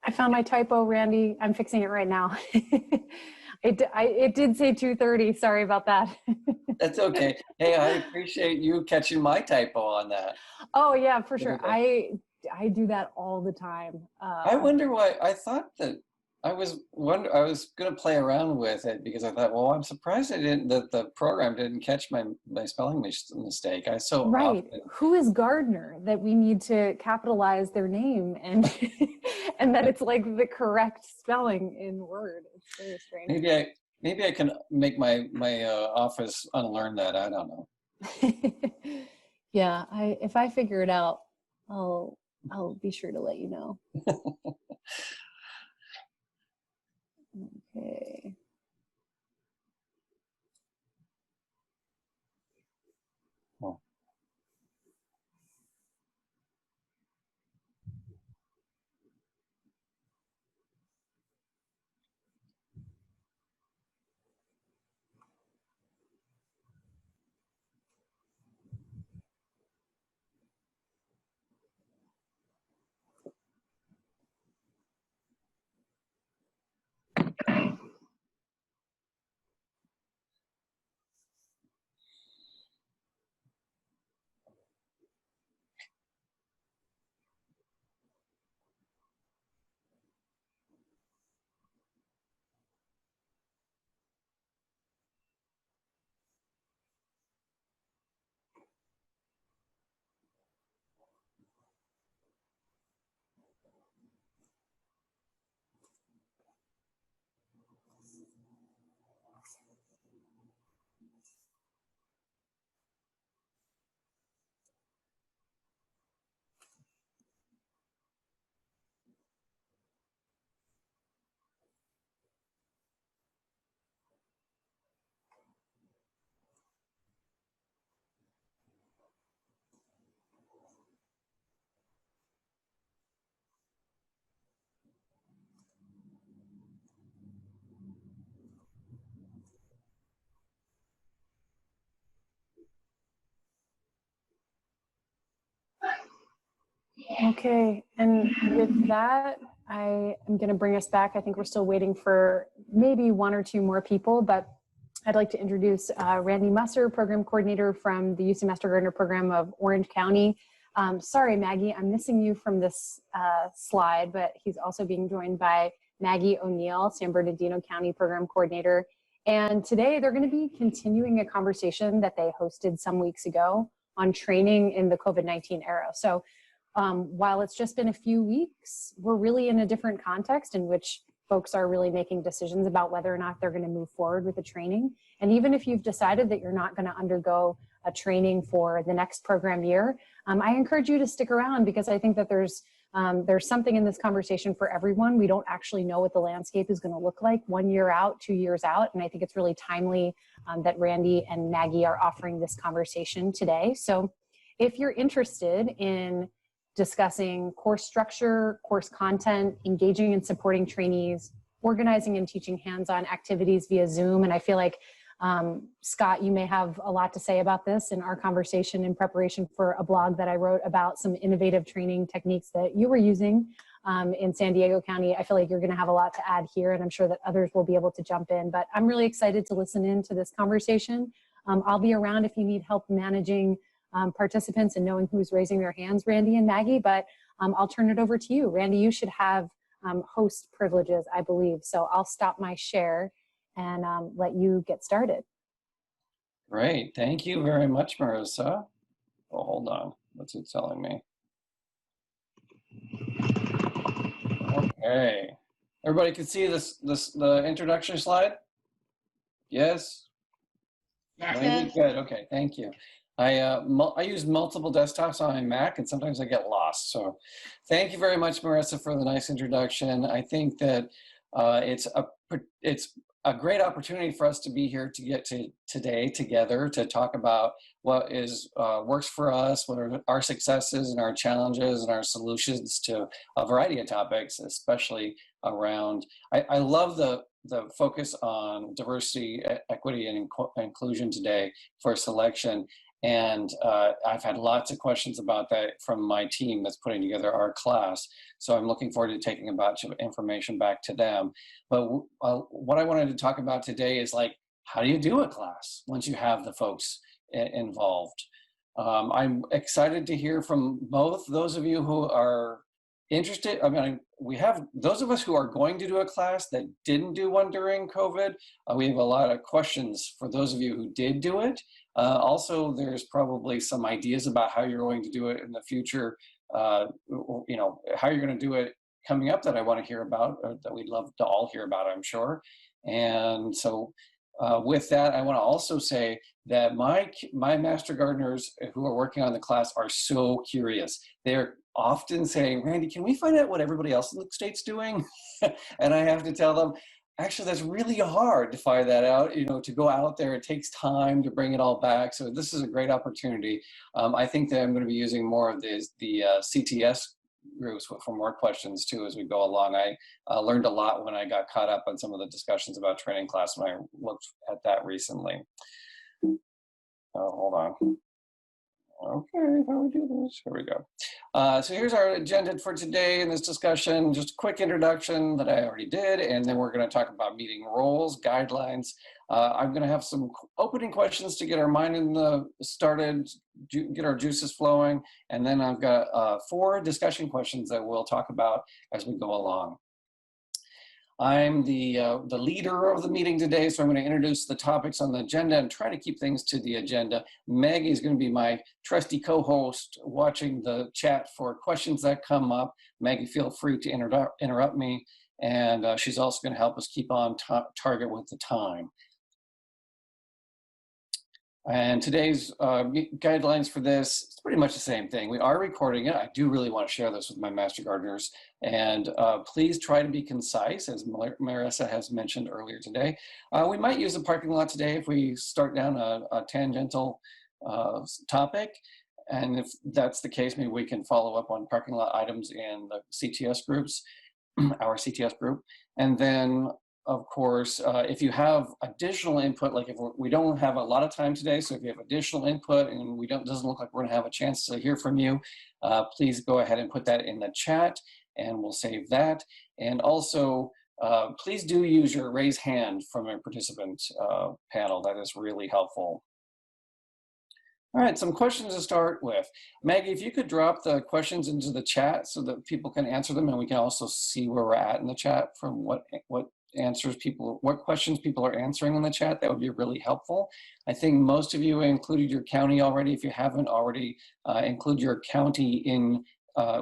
I found my typo, Randy. I'm fixing it right now. It did say 2:30. Sorry about that. That's okay. Hey, I appreciate you catching my typo on that. Oh yeah, for sure. I do that all the time. I wonder why. I thought that I was going to play around with it because I thought, well, I'm surprised that the program didn't catch my spelling mistake. Right. Who is Gardner that we need to capitalize their name and and that it's like the correct spelling in Word. It's very strange. Maybe I can make my office unlearn that. I don't know. Yeah, if I figure it out, I'll be sure to let you know. Okay. Oh. Okay, and with that, I am going to bring us back. I think we're still waiting for maybe one or two more people, but I'd like to introduce Randy Musser, Program Coordinator from the UC Master Gardener Program of Orange County. Sorry, Maggie, I'm missing you from this slide, but he's also being joined by Maggie O'Neill, San Bernardino County Program Coordinator. And today they're going to be continuing a conversation that they hosted some weeks ago on training in the COVID-19 era. So while it's just been a few weeks, we're really in a different context in which folks are really making decisions about whether or not they're going to move forward with the training. And even if you've decided that you're not going to undergo a training for the next program year, I encourage you to stick around because I think that there's something in this conversation for everyone. We don't actually know what the landscape is going to look like 1 year out, 2 years out. And I think it's really timely that Randy and Maggie are offering this conversation today. So If you're interested in discussing course structure, course content, engaging and supporting trainees, organizing and teaching hands-on activities via Zoom, and I feel like Scott, you may have a lot to say about this in our conversation in preparation for a blog that I wrote about some innovative training techniques that you were using in San Diego County. I feel like you're going to have a lot to add here, and I'm sure that others will be able to jump in, but I'm really excited to listen in to this conversation. I'll be around if you need help managing participants and knowing who's raising their hands, Randy and Maggie, but I'll turn it over to you. Randy, you should have host privileges, I believe, so I'll stop my share and let you get started. Great, thank you very much, Marissa. Oh, hold on, what's it telling me? Okay, everybody can see the introduction slide? Yes? Yes. Good, okay, thank you. I use multiple desktops on my Mac, and sometimes I get lost. So thank you very much, Marissa, for the nice introduction. I think that it's a great opportunity for us to be here to get to today together to talk about what is works for us, what are our successes and our challenges and our solutions to a variety of topics, especially around, I love the focus on diversity, equity, and inclusion today for selection. And I've had lots of questions about that from my team that's putting together our class. So I'm looking forward to taking a bunch of information back to them. But what I wanted to talk about today is like, how do you do a class once you have the folks involved? I'm excited to hear from both those of you who are interested. I mean, we have those of us who are going to do a class that didn't do one during COVID. We have a lot of questions for those of you who did do it. Also, there's probably some ideas about how you're going to do it in the future, you know, how you're going to do it coming up that I want to hear about, or that we'd love to all hear about, I'm sure. And so with that, I want to also say that my master gardeners who are working on the class are so curious. They're often saying, Randy, can we find out what everybody else in the state's doing? And I have to tell them, actually, that's really hard to find that out, you know, to go out there. It takes time to bring it all back. So this is a great opportunity. I think that I'm going to be using more of the CTS groups for more questions too as we go along. I learned a lot when I got caught up on some of the discussions about training class when I looked at that recently. Hold on. Okay, how do we do this? Here we go. So here's our agenda for today in this discussion. Just a quick introduction that I already did, and then we're going to talk about meeting roles, guidelines. I'm going to have some opening questions to get our mind started, get our juices flowing, and then I've got 4 discussion questions that we'll talk about as we go along. I'm the leader of the meeting today, so I'm going to introduce the topics on the agenda and try to keep things to the agenda. Maggie is going to be my trusty co-host, watching the chat for questions that come up. Maggie, feel free to interrupt me, and she's also going to help us keep on target with the time. And today's guidelines for this, it's pretty much the same thing. We are recording it. I do really want to share this with my master gardeners. And please try to be concise, as Marissa has mentioned earlier today. We might use a parking lot today if we start down a tangential topic. And if that's the case, maybe we can follow up on parking lot items in the CTS groups, our CTS group. And then, of course, if you have additional input, like if we don't have a lot of time today, so if you have additional input and doesn't look like we're gonna have a chance to hear from you, please go ahead and put that in the chat and we'll save that. And also, please do use your raise hand from a participant panel. That is really helpful. All right, some questions to start with. Maggie, if you could drop the questions into the chat so that people can answer them, and we can also see where we're at in the chat from what questions people are answering in the chat, that would be really helpful. I think most of you included your county already. If you haven't already, include your county in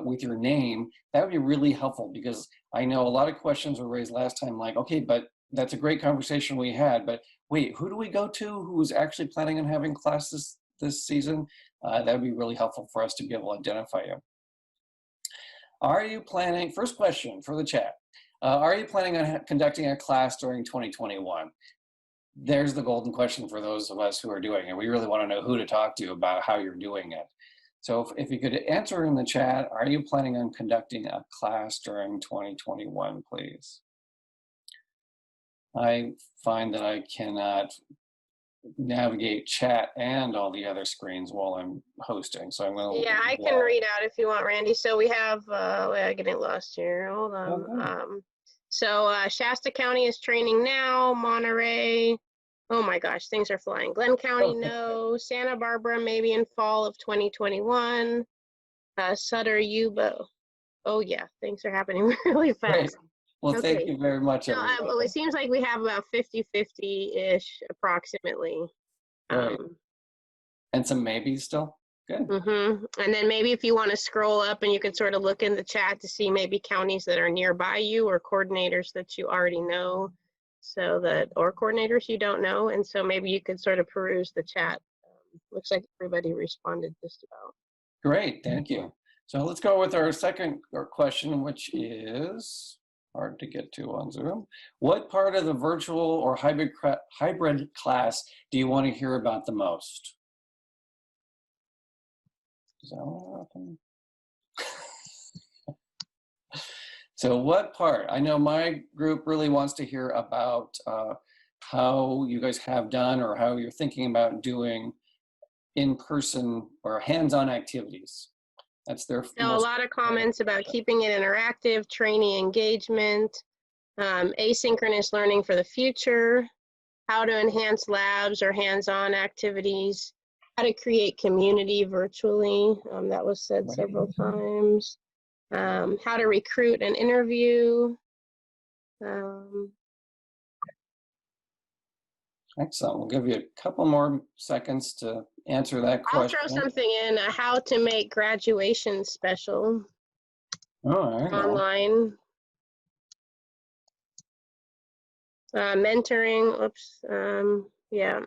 with your name. That would be really helpful, because I know a lot of questions were raised last time, like, okay, but that's a great conversation we had, but wait, who do we go to who's actually planning on having classes this season? That would be really helpful for us to be able to identify you. Are you planning, first question for the chat, are you planning on conducting a class during 2021? There's the golden question for those of us who are doing it. We really want to know who to talk to about how you're doing it. So if you could answer in the chat, are you planning on conducting a class during 2021, please? I find that I cannot navigate chat and all the other screens while I'm hosting. So I'm going to. Yeah, I can read out if you want, Randy. So we have, wait, I'm getting lost here. Hold on. So Shasta County is training now. Monterey. Oh my gosh, things are flying. Glenn County, no. Santa Barbara, maybe in fall of 2021. Sutter, Yuba. Oh yeah, things are happening really fast. Great. Well, thank you very much. So, well, it seems like we have about 50-50-ish approximately. Right. And some maybes still? Good. And then maybe if you want to scroll up and you can sort of look in the chat to see maybe counties that are nearby you or coordinators that you already know, so that, or coordinators you don't know. And so maybe you could sort of peruse the chat. Looks like everybody responded just about. Great, thank you. So let's go with our second question, which is hard to get to on Zoom. What part of the virtual or hybrid class do you want to hear about the most? Is that what happened? So what part? I know my group really wants to hear about how you guys have done or how you're thinking about doing in-person or hands-on activities. That's their. So a lot of comments about keeping it interactive, trainee engagement, asynchronous learning for the future, how to enhance labs or hands-on activities, how to create community virtually. That was said several times. How to recruit and interview. Excellent. We'll give you a couple more seconds to answer that question. I'll throw something in, how to make graduation special online. Mentoring, yeah.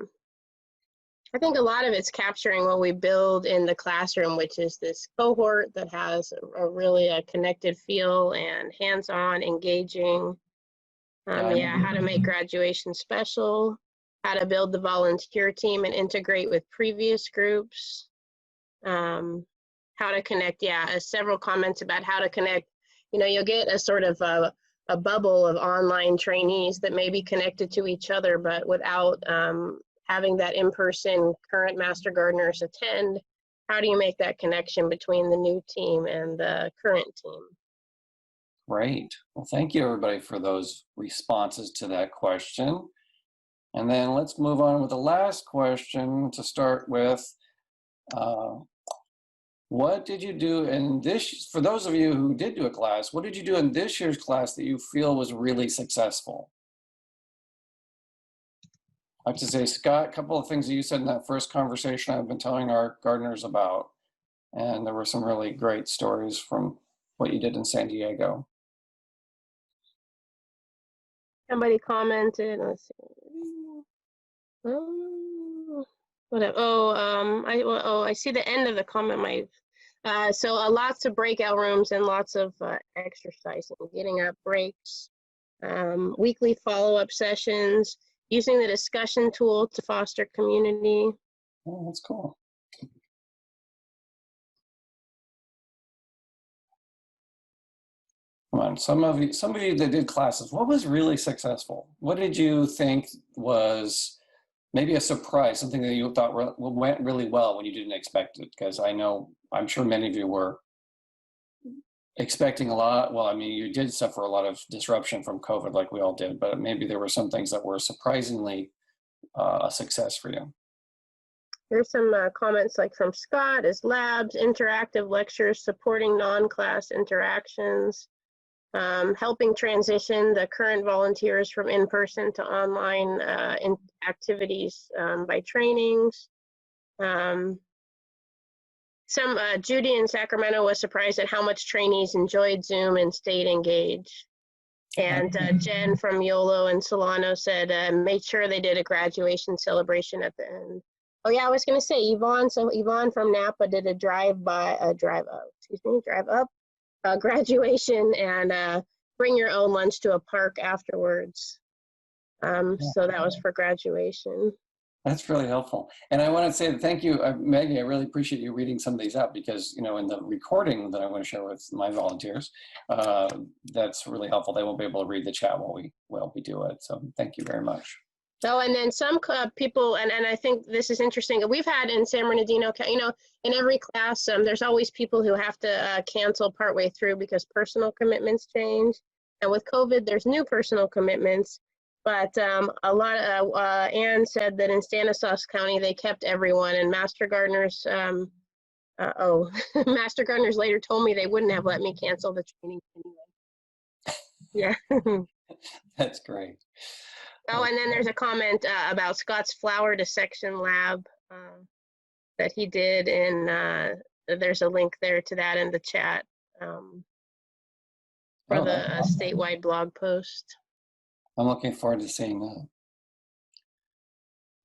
I think a lot of it's capturing what we build in the classroom, which is this cohort that has a really connected feel and hands-on, engaging. Yeah, how to make graduation special. How to build the volunteer team and integrate with previous groups. How to connect, several comments about how to connect. You know, you'll get a sort of a bubble of online trainees that may be connected to each other, but without having that in-person current Master Gardeners attend. How do you make that connection between the new team and the current team? Great. Well, thank you everybody for those responses to that question. And then let's move on with the last question to start with. What did you do in this, for those of you who did do a class, what did you do in this year's class that you feel was really successful? I have to say, Scott, a couple of things that you said in that first conversation I've been telling our gardeners about. And there were some really great stories from what you did in San Diego. Somebody commented, let's see. Whatever. I see the end of the comment. So lots of breakout rooms and lots of exercising, getting up breaks, weekly follow-up sessions, using the discussion tool to foster community. Oh, that's cool. Come on, some of you that did classes, what was really successful? What did you think was maybe a surprise, something that you thought went really well when you didn't expect it? Because I'm sure many of you were expecting a lot. Well, I mean, you did suffer a lot of disruption from COVID like we all did, but maybe there were some things that were surprisingly a success for you. Here's some comments like from Scott, is labs, interactive lectures, supporting non-class interactions, helping transition the current volunteers from in-person to online activities by trainings. Judy in Sacramento was surprised at how much trainees enjoyed Zoom and stayed engaged. And Jen from Yolo and Solano said, made sure they did a graduation celebration at the end. Oh yeah, I was gonna say, Yvonne from Napa did a drive up graduation and bring your own lunch to a park afterwards. So that was for graduation. That's really helpful. And I want to say thank you, Maggie. I really appreciate you reading some of these out because, you know, in the recording that I want to share with my volunteers, that's really helpful. They won't be able to read the chat while we do it. So thank you very much. Oh, and then some people, and I think this is interesting, we've had in San Bernardino, you know, in every class, there's always people who have to cancel partway through because personal commitments change. And with COVID, there's new personal commitments. But a lot of, Anne said that in Stanislaus County, they kept everyone, and Master Gardeners, Master Gardeners later told me they wouldn't have let me cancel the training anyway. Yeah. That's great. Oh, and then there's a comment about Scott's flower dissection lab that he did, and there's a link there to that in the chat for the statewide blog post. I'm looking forward to seeing that.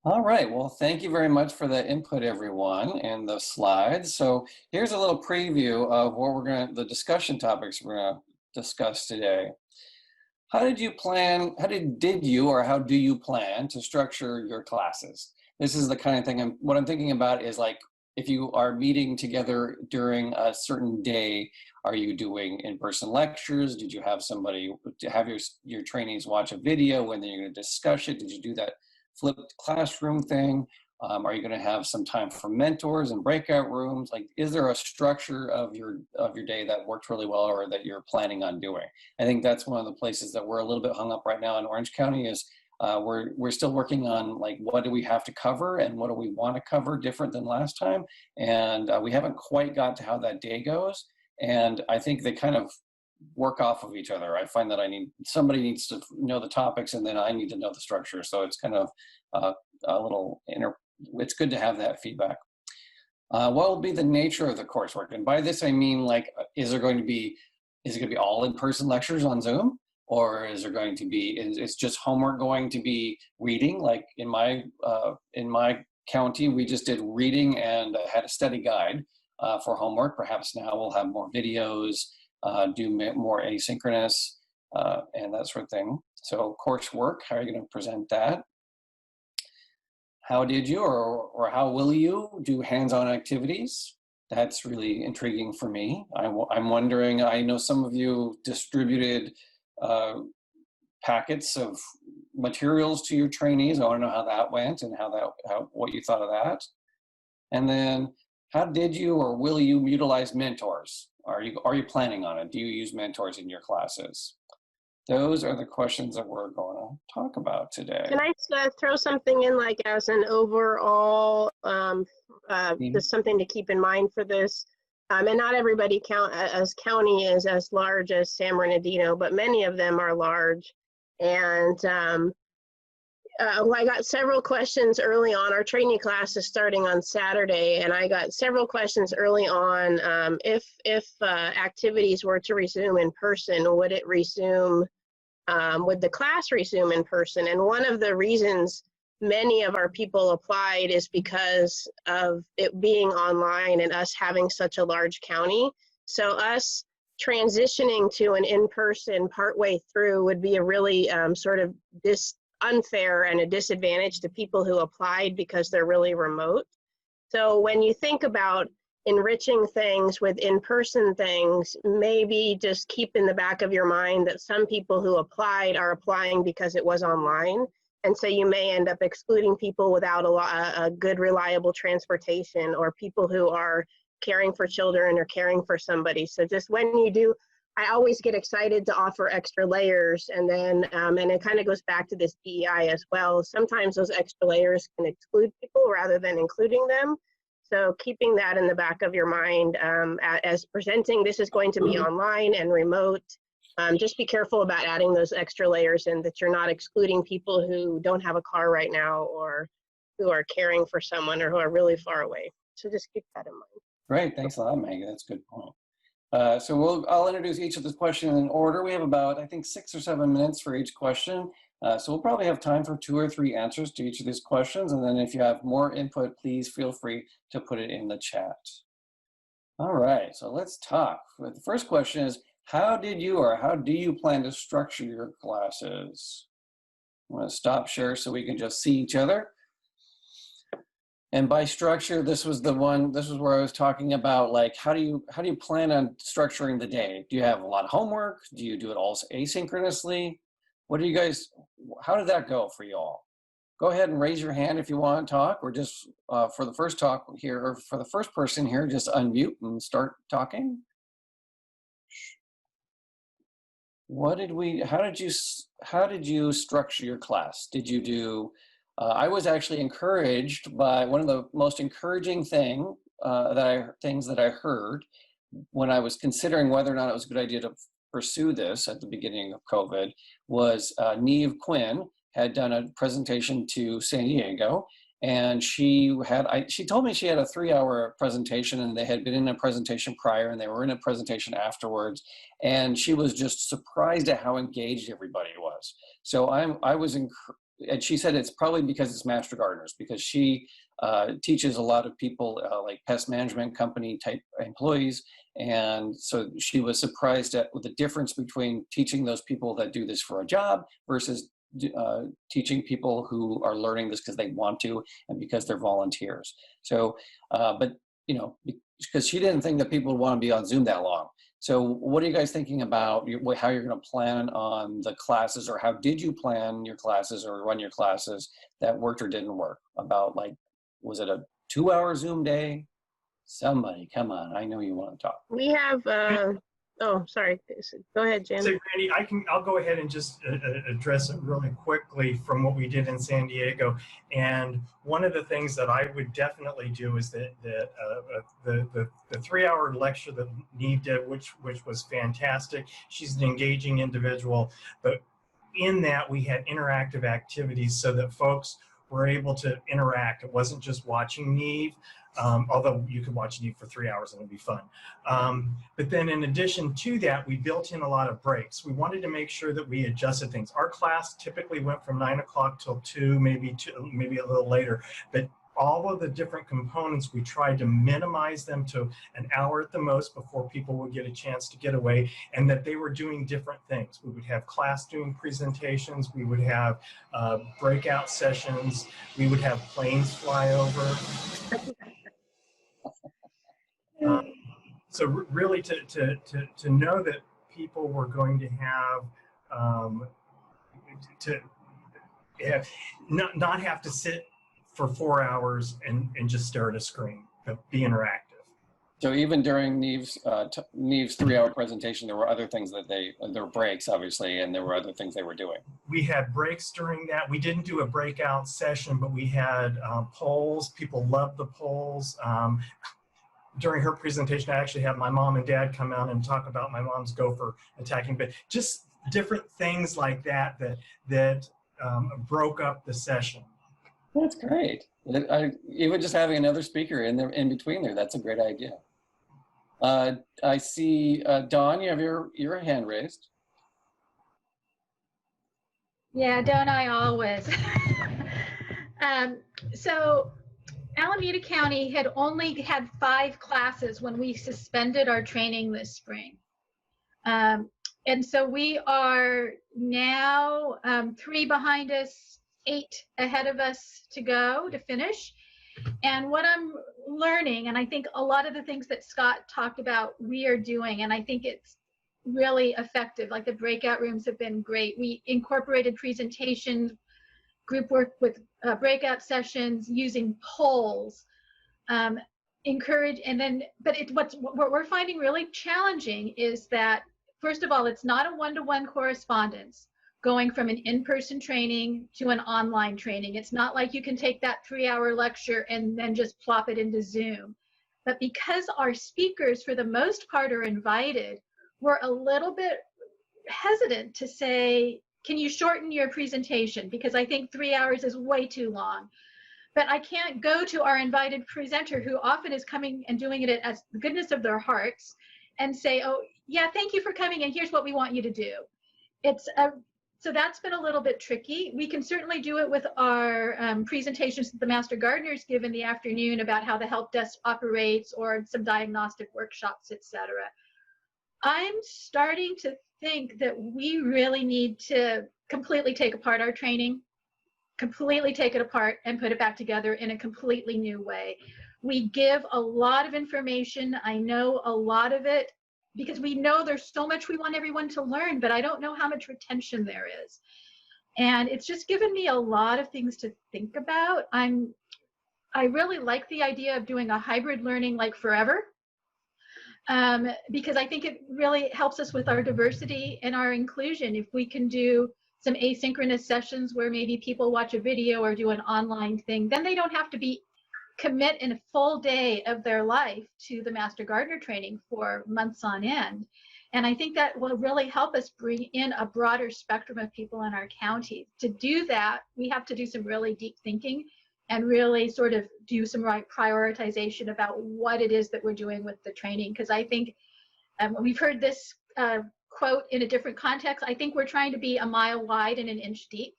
All right, well, thank you very much for the input, everyone, and the slides. So here's a little preview of what the discussion topics we're gonna discuss today. How did you plan, how do you plan to structure your classes? This is the kind of thing, what I'm thinking about is like, if you are meeting together during a certain day, are you doing in-person lectures? Did you have somebody, have your trainees watch a video when you're going to discuss it? Did you do that flipped classroom thing? Are you going to have some time for mentors and breakout rooms? Like, is there a structure of your day that worked really well or that you're planning on doing? I think that's one of the places that we're a little bit hung up right now in Orange County is we're still working on like, what do we have to cover and what do we want to cover different than last time? And we haven't quite got to how that day goes. And I think they kind of work off of each other. I find that somebody needs to know the topics and then I need to know the structure. So it's kind of a little it's good to have that feedback. What will be the nature of the coursework? And by this, I mean, like, is it going to be all in-person lectures on Zoom? Or is there going to be, is just homework going to be reading? Like in my county, we just did reading and had a study guide for homework. Perhaps now we'll have more videos, do more asynchronous and that sort of thing. So coursework, how are you going to present that? How did you or how will you do hands-on activities? That's really intriguing for me. I'm wondering, I know some of you distributed packets of materials to your trainees. I want to know how that went and what you thought of that. And then how did you or will you utilize mentors? Are you planning on it? Do you use mentors in your classes? Those are the questions that we're going to talk about today. Can I throw something in, like as an overall, just something to keep in mind for this? And not everybody county is as large as San Bernardino, but many of them are large. And I got several questions early on. Our training class is starting on Saturday, and I got several questions early on. If activities were to resume in person, would the class resume in person? And one of the reasons many of our people applied is because of it being online and us having such a large county. So us transitioning to an in-person partway through would be a really sort of unfair and a disadvantage to people who applied because they're really remote. So when you think about enriching things with in-person things, maybe just keep in the back of your mind that some people who applied are applying because it was online. And so you may end up excluding people without a good, reliable transportation, or people who are caring for children or caring for somebody. So just when you do, I always get excited to offer extra layers. And then, and it kind of goes back to this DEI as well. Sometimes those extra layers can exclude people rather than including them. So keeping that in the back of your mind as presenting, this is going to be online and remote. Just be careful about adding those extra layers and that you're not excluding people who don't have a car right now or who are caring for someone or who are really far away. So just keep that in mind. Great, thanks a lot, Maggie. That's a good point. So I'll introduce each of the questions in order. We have about, I think, 6 or 7 minutes for each question. So we'll probably have time for 2 or 3 answers to each of these questions. And then if you have more input, please feel free to put it in the chat. All right, so let's talk. The first question is, how did you or how do you plan to structure your classes? I'm going to stop share so we can just see each other. And by structure, this was where I was talking about, like, how do you plan on structuring the day? Do you have a lot of homework? Do you do it all asynchronously? What do you guys, how did that go for you all? Go ahead and raise your hand if you want to talk, or just for the first talk here, or for the first person here, just unmute and start talking. How did you structure your class? Did you do, I was actually encouraged by one of the most encouraging things that I heard when I was considering whether or not it was a good idea to pursue this at the beginning of COVID was Neve Quinn had done a presentation to San Diego, and she told me she had a 3-hour presentation, and they had been in a presentation prior and they were in a presentation afterwards, and she was just surprised at how engaged everybody was. So and she said it's probably because it's Master Gardeners, because she teaches a lot of people like pest management company type employees. And so she was surprised at the difference between teaching those people that do this for a job versus teaching people who are learning this because they want to and because they're volunteers. So, but you know, because she didn't think that people would want to be on Zoom that long. So what are you guys thinking about how you're going to plan on the classes, or how did you plan your classes or run your classes that worked or didn't work? About, like, was it a 2-hour Zoom day? Somebody, come on, I know you want to talk. We have, oh, sorry. Go ahead, Jen. So Randy, I'll go ahead and just address it really quickly from what we did in San Diego. And one of the things that I would definitely do is that the 3-hour lecture that Neve did, which was fantastic. She's an engaging individual, but in that we had interactive activities so that folks were able to interact. It wasn't just watching Neve. Although you could watch Neve for 3 hours and it'd be fun. But then in addition to that, we built in a lot of breaks. We wanted to make sure that we adjusted things. Our class typically went from 9 o'clock till 2, maybe a little later. But all of the different components, we tried to minimize them to an hour at the most before people would get a chance to get away, and that they were doing different things. We would have class doing presentations, we would have breakout sessions, we would have planes fly over. So really to know that people were going to have not have to sit for 4 hours and just stare at a screen, but be interactive. So even during Neve's 3-hour presentation, there were other things that there were breaks, obviously, and there were other things they were doing. We had breaks during that. We didn't do a breakout session, but we had polls. People loved the polls. During her presentation, I actually had my mom and dad come out and talk about my mom's gopher attacking, but just different things like that broke up the session. That's great. Even just having another speaker in between there, that's a great idea. I see, Dawn, you have your hand raised. Yeah, don't I always? So Alameda County had only had 5 classes when we suspended our training this spring. And so we are now 3 behind us, 8 ahead of us to go to finish. And what I'm learning, and I think a lot of the things that Scott talked about, we are doing, and I think it's really effective. Like the breakout rooms have been great. We incorporated presentations, group work with breakout sessions, using polls, encourage, and then, but what we're finding really challenging is that, first of all, it's not a one-to-one correspondence going from an in-person training to an online training. It's not like you can take that 3-hour lecture and then just plop it into Zoom. But because our speakers, for the most part, are invited, we're a little bit hesitant to say, can you shorten your presentation? Because I think 3 hours is way too long. But I can't go to our invited presenter, who often is coming and doing it as the goodness of their hearts, and say, oh, yeah, thank you for coming, and here's what we want you to do. So that's been a little bit tricky. We can certainly do it with our presentations that the Master Gardeners give in the afternoon about how the help desk operates, or some diagnostic workshops, etc. I'm starting to think that we really need to completely take apart our training, completely take it apart and put it back together in a completely new way. We give a lot of information. I know a lot of it because we know there's so much we want everyone to learn, but I don't know how much retention there is. And it's just given me a lot of things to think about. I really like the idea of doing a hybrid learning like forever, because I think it really helps us with our diversity and our inclusion. If we can do some asynchronous sessions where maybe people watch a video or do an online thing, then they don't have to commit in a full day of their life to the Master Gardener training for months on end. And I think that will really help us bring in a broader spectrum of people in our county. To do that, we have to do some really deep thinking and really sort of do some right prioritization about what it is that we're doing with the training. Because I think we've heard this quote in a different context. I think we're trying to be a mile wide and an inch deep.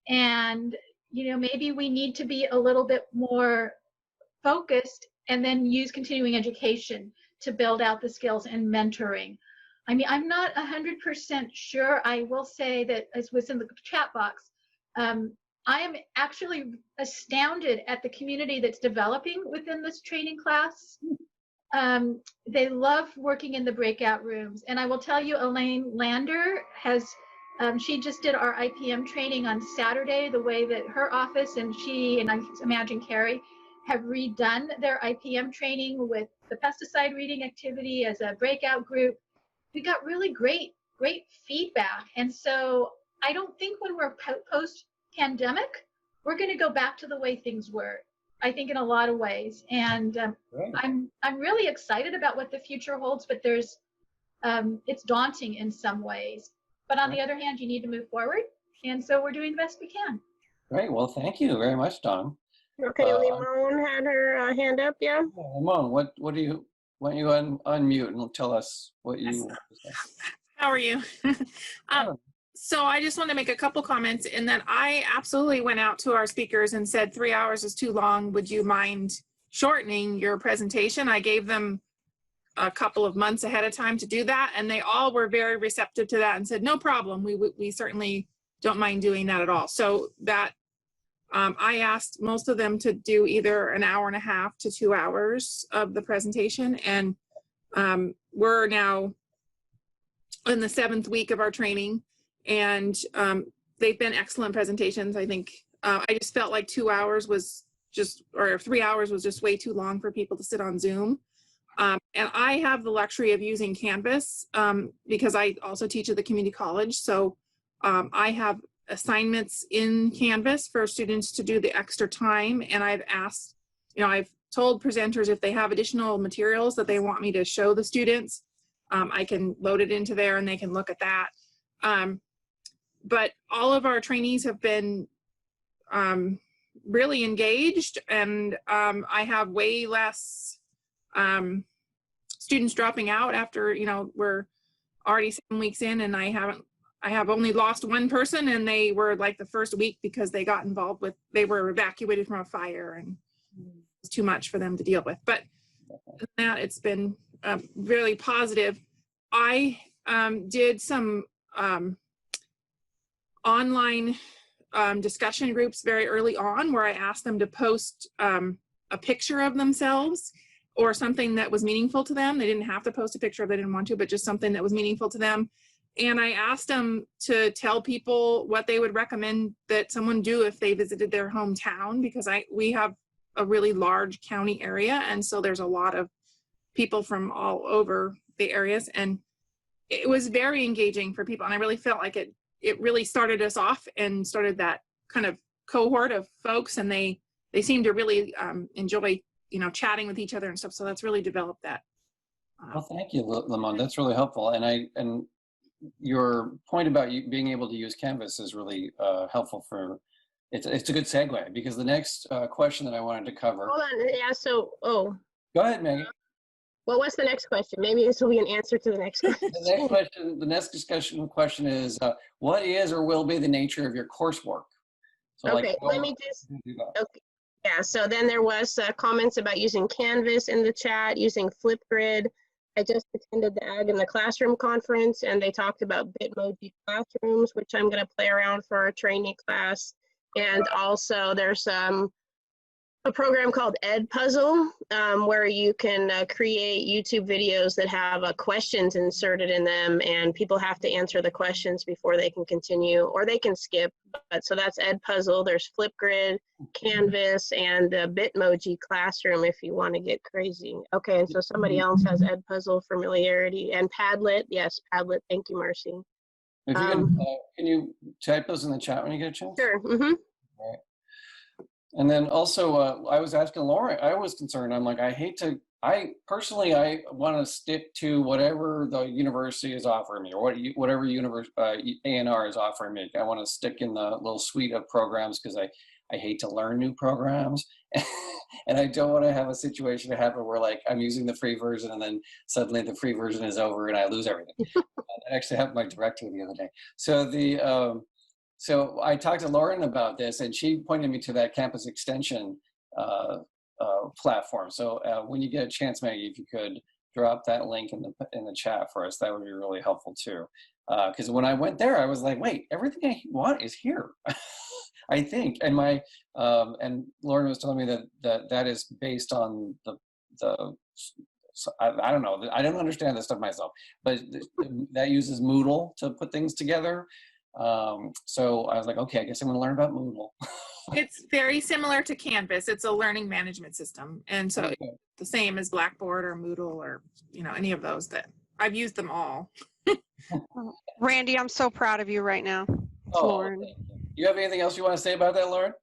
And, you know, maybe we need to be a little bit more focused and then use continuing education to build out the skills and mentoring. I mean, I'm not 100% sure. I will say that, as was in the chat box, I am actually astounded at the community that's developing within this training class. They love working in the breakout rooms. And I will tell you, Elaine Lander has, she just did our IPM training on Saturday, the way that her office and she, and I imagine Carrie, have redone their IPM training with the pesticide reading activity as a breakout group. We got really great feedback. And so I don't think when we're post-pandemic, we're going to go back to the way things were, I think, in a lot of ways. And I'm really excited about what the future holds, but there's it's daunting in some ways. But on the other hand, you need to move forward. And so we're doing the best we can. Great. Well, thank you very much, Dawn. Okay, Limon had her hand up, yeah? Limon, what do you, why don't you unmute and tell us what you want to say? How are you? So I just want to make a couple comments in that I absolutely went out to our speakers and said 3 hours is too long. Would you mind shortening your presentation? I gave them a couple of months ahead of time to do that, and they all were very receptive to that and said, no problem. We certainly don't mind doing that at all. So that I asked most of them to do either an hour and a half to 2 hours of the presentation. And we're now in the 7th week of our training, and they've been excellent presentations. I think I just felt like 2 hours was just, or 3 hours was just way too long for people to sit on Zoom. And I have the luxury of using Canvas because I also teach at the community college. So I have assignments in Canvas for students to do the extra time. And I've asked, I've told presenters if they have additional materials that they want me to show the students, I can load it into there and they can look at that. But all of our trainees have been really engaged, and I have way less students dropping out after, we're already 7 weeks in, and I have only lost one person, and they were like the first week because they got involved with, they were evacuated from a fire and it was too much for them to deal with. But that it's been really positive. I did some online discussion groups very early on where I asked them to post a picture of themselves or something that was meaningful to them. They didn't have to post a picture if they didn't want to, but just something that was meaningful to them. And I asked them to tell people what they would recommend that someone do if they visited their hometown, because we have a really large county area, and so there's a lot of people from all over the areas, and it was very engaging for people. And I really felt like it really started us off and started that kind of cohort of folks, and they seemed to really enjoy, chatting with each other and stuff. So that's really developed that. Well, thank you, Limon. That's really helpful. And your point about you being able to use Canvas is really helpful for, it's a good segue, because the next question that I wanted to cover. Hold on, yeah, so, Go ahead, Maggie. Well, what's the next question? Maybe this will be an answer to the next question. The next discussion question is, what is or will be the nature of your coursework? So okay, let me just, okay. Yeah, so then there was comments about using Canvas in the chat, using Flipgrid. I just attended the Ag in the Classroom conference, and they talked about Bitmoji classrooms, which I'm going to play around for our training class. And also there's a program called Ed Puzzle, where you can create YouTube videos that have questions inserted in them, and people have to answer the questions before they can continue, or they can skip. But so that's Ed Puzzle. There's Flipgrid, Canvas, and Bitmoji Classroom if you want to get crazy. Okay, and so somebody else has Ed Puzzle familiarity, and Padlet. Yes, Padlet. Thank you, Marcy. If you can you type those in the chat when you get a chance? Sure. All right. And then also, I was asking Lauren, I was concerned. I'm like, I personally want to stick to whatever the university is offering me, or whatever A&R is offering me. I want to stick in the little suite of programs because I hate to learn new programs. And I don't want to have a situation to happen where like I'm using the free version and then suddenly the free version is over and I lose everything. That actually happened to my director the other day. So so I talked to Lauren about this, and she pointed me to that campus extension platform. So when you get a chance, Maggie, if you could drop that link in the chat for us, that would be really helpful too. Because when I went there, I was like, wait, everything I want is here. I think, and and Lauren was telling me that is based on I don't know, I don't understand this stuff myself, but that uses Moodle to put things together. So I was like, okay, I guess I'm going to learn about Moodle. It's very similar to Canvas. It's a learning management system. And so Okay. it's the same as Blackboard or Moodle or, any of those that I've used them all. Randy, I'm so proud of you right now. It's Lauren. Thank you. You have anything else you want to say about that, Lauren?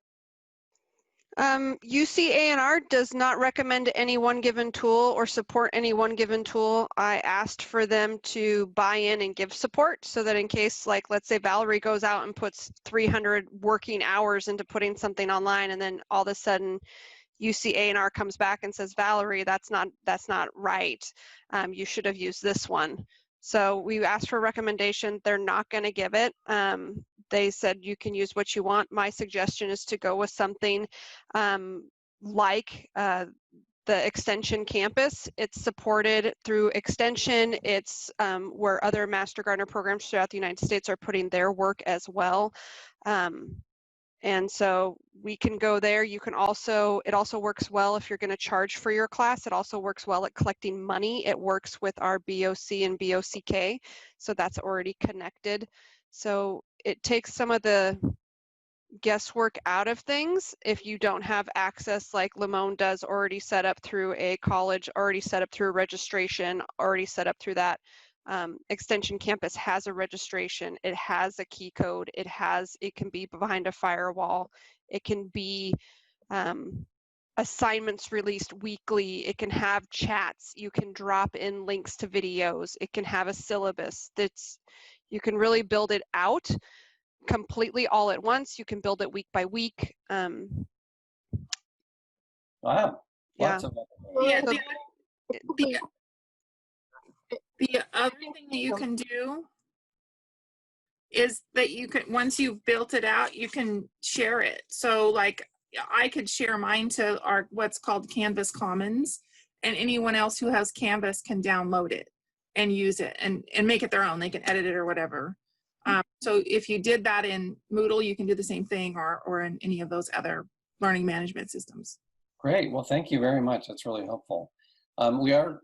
UCA&R does not recommend any one given tool or support any one given tool. I asked for them to buy in and give support so that in case, like, let's say Valerie goes out and puts 300 working hours into putting something online, and then all of a sudden UCA&R comes back and says, Valerie, that's not right. You should have used this one. So we asked for a recommendation. They're not going to give it. They said you can use what you want. My suggestion is to go with something like the Extension Campus. It's supported through Extension. It's where other Master Gardener programs throughout the United States are putting their work as well. And so we can go there. You can also, it also works well if you're going to charge for your class. It also works well at collecting money. It works with our BOC and BOCK. So that's already connected. So it takes some of the guesswork out of things if you don't have access like Limon does, already set up through a college, already set up through a registration, already set up through that. Extension Campus has a registration. It has a key code. It can be behind a firewall. It can be assignments released weekly. It can have chats. You can drop in links to videos. It can have a syllabus. You can really build it out completely all at once. You can build it week by week. Wow. Yeah. The other thing that you can do is that you can, once you've built it out, you can share it. So like I could share mine to our what's called Canvas Commons, and anyone else who has Canvas can download it and use it and make it their own. They can edit it or whatever. So if you did that in Moodle, you can do the same thing, or in any of those other learning management systems. Great. Well, thank you very much. That's really helpful. We're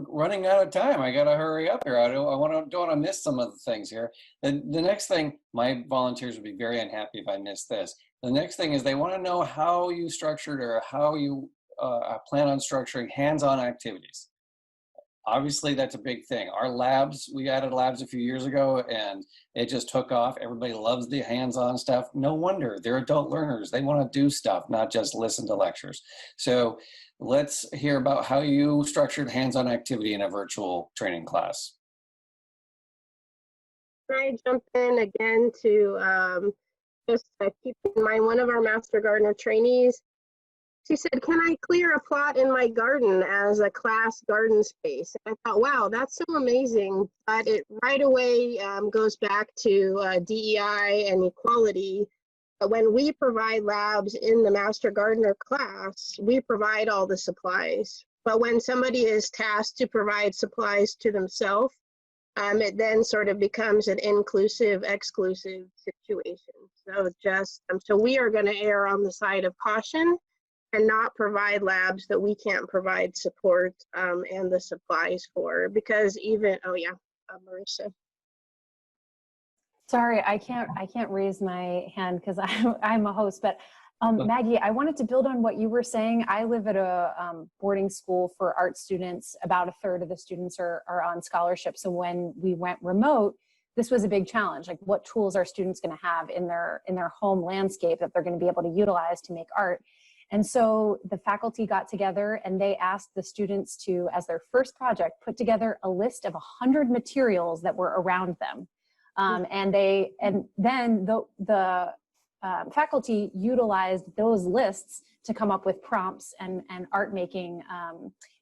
running out of time. I got to hurry up here. I don't want to miss some of the things here. The next thing, my volunteers would be very unhappy if I missed this. The next thing is they want to know how you structured or how you plan on structuring hands-on activities. Obviously, that's a big thing. Our labs, we added labs a few years ago and it just took off. Everybody loves the hands-on stuff. No wonder, they're adult learners. They want to do stuff, not just listen to lectures. So let's hear about how you structured hands-on activity in a virtual training class. Can I jump in again to just keep in mind one of our Master Gardener trainees? She said, can I clear a plot in my garden as a class garden space? And I thought, wow, that's so amazing. But it right away goes back to DEI and equality. But when we provide labs in the Master Gardener class, we provide all the supplies. But when somebody is tasked to provide supplies to themselves, it then sort of becomes an inclusive, exclusive situation. So so we are going to err on the side of caution and not provide labs that we can't provide support and the supplies for, because even, Marissa. Sorry, I can't raise my hand because I'm a host, but Maggie, I wanted to build on what you were saying. I live at a boarding school for art students. About a third of the students are on scholarship. So when we went remote, this was a big challenge. Like, what tools are students going to have in their home landscape that they're going to be able to utilize to make art? And so the faculty got together and they asked the students to, as their first project, put together a list of 100 materials that were around them. And then the faculty utilized those lists to come up with prompts and art making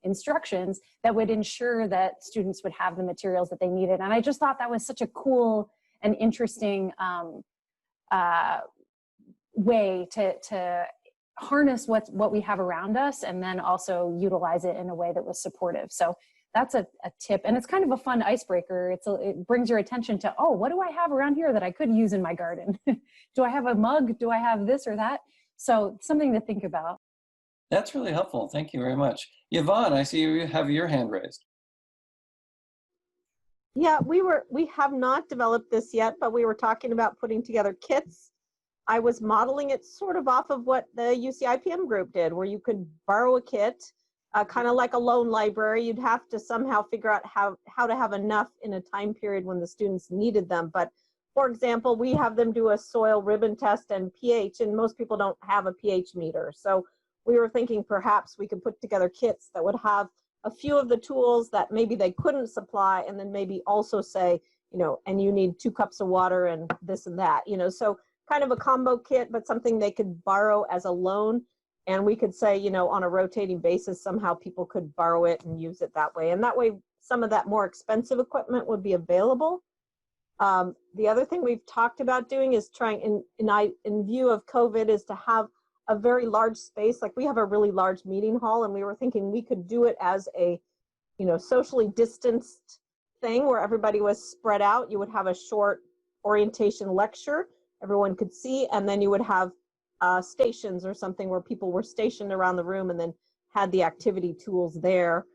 instructions that would ensure that students would have the materials that they needed. And I just thought that was such a cool and interesting way to harness what we have around us and then also utilize it in a way that was supportive. So that's a tip, and it's kind of a fun icebreaker. It brings your attention to, oh, what do I have around here that I could use in my garden? Do I have a mug? Do I have this or that? So something to think about. That's really helpful. Thank you very much. Yvonne, I see you have your hand raised. Yeah, we have not developed this yet, but we were talking about putting together kits. I was modeling it sort of off of what the UCIPM group did, where you could borrow a kit, kind of like a loan library. You'd have to somehow figure out how to have enough in a time period when the students needed them. But for example, we have them do a soil ribbon test and pH, and most people don't have a pH meter. So we were thinking perhaps we could put together kits that would have a few of the tools that maybe they couldn't supply, and then maybe also say, and you need 2 cups of water and this and that, so kind of a combo kit, but something they could borrow as a loan. And we could say, on a rotating basis, somehow people could borrow it and use it that way. And that way, some of that more expensive equipment would be available. The other thing we've talked about doing is trying, in view of COVID, is to have a very large space. Like, we have a really large meeting hall, and we were thinking we could do it as a, socially distanced thing where everybody was spread out. You would have a short orientation lecture everyone could see, and then you would have stations or something where people were stationed around the room and then had the activity tools there.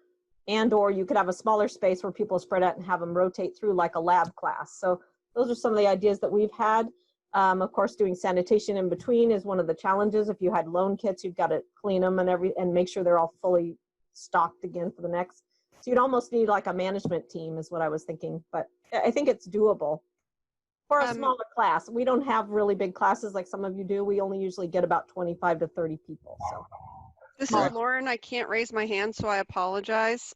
And or you could have a smaller space where people spread out and have them rotate through like a lab class. So those are some of the ideas that we've had. Of course, doing sanitation in between is one of the challenges. If you had loan kits, you've got to clean them and make sure they're all fully stocked again for the next. So you'd almost need like a management team is what I was thinking, but I think it's doable. For a smaller class. We don't have really big classes like some of you do. We only usually get about 25 to 30 people. So this is Lauren. I can't raise my hand, so I apologize.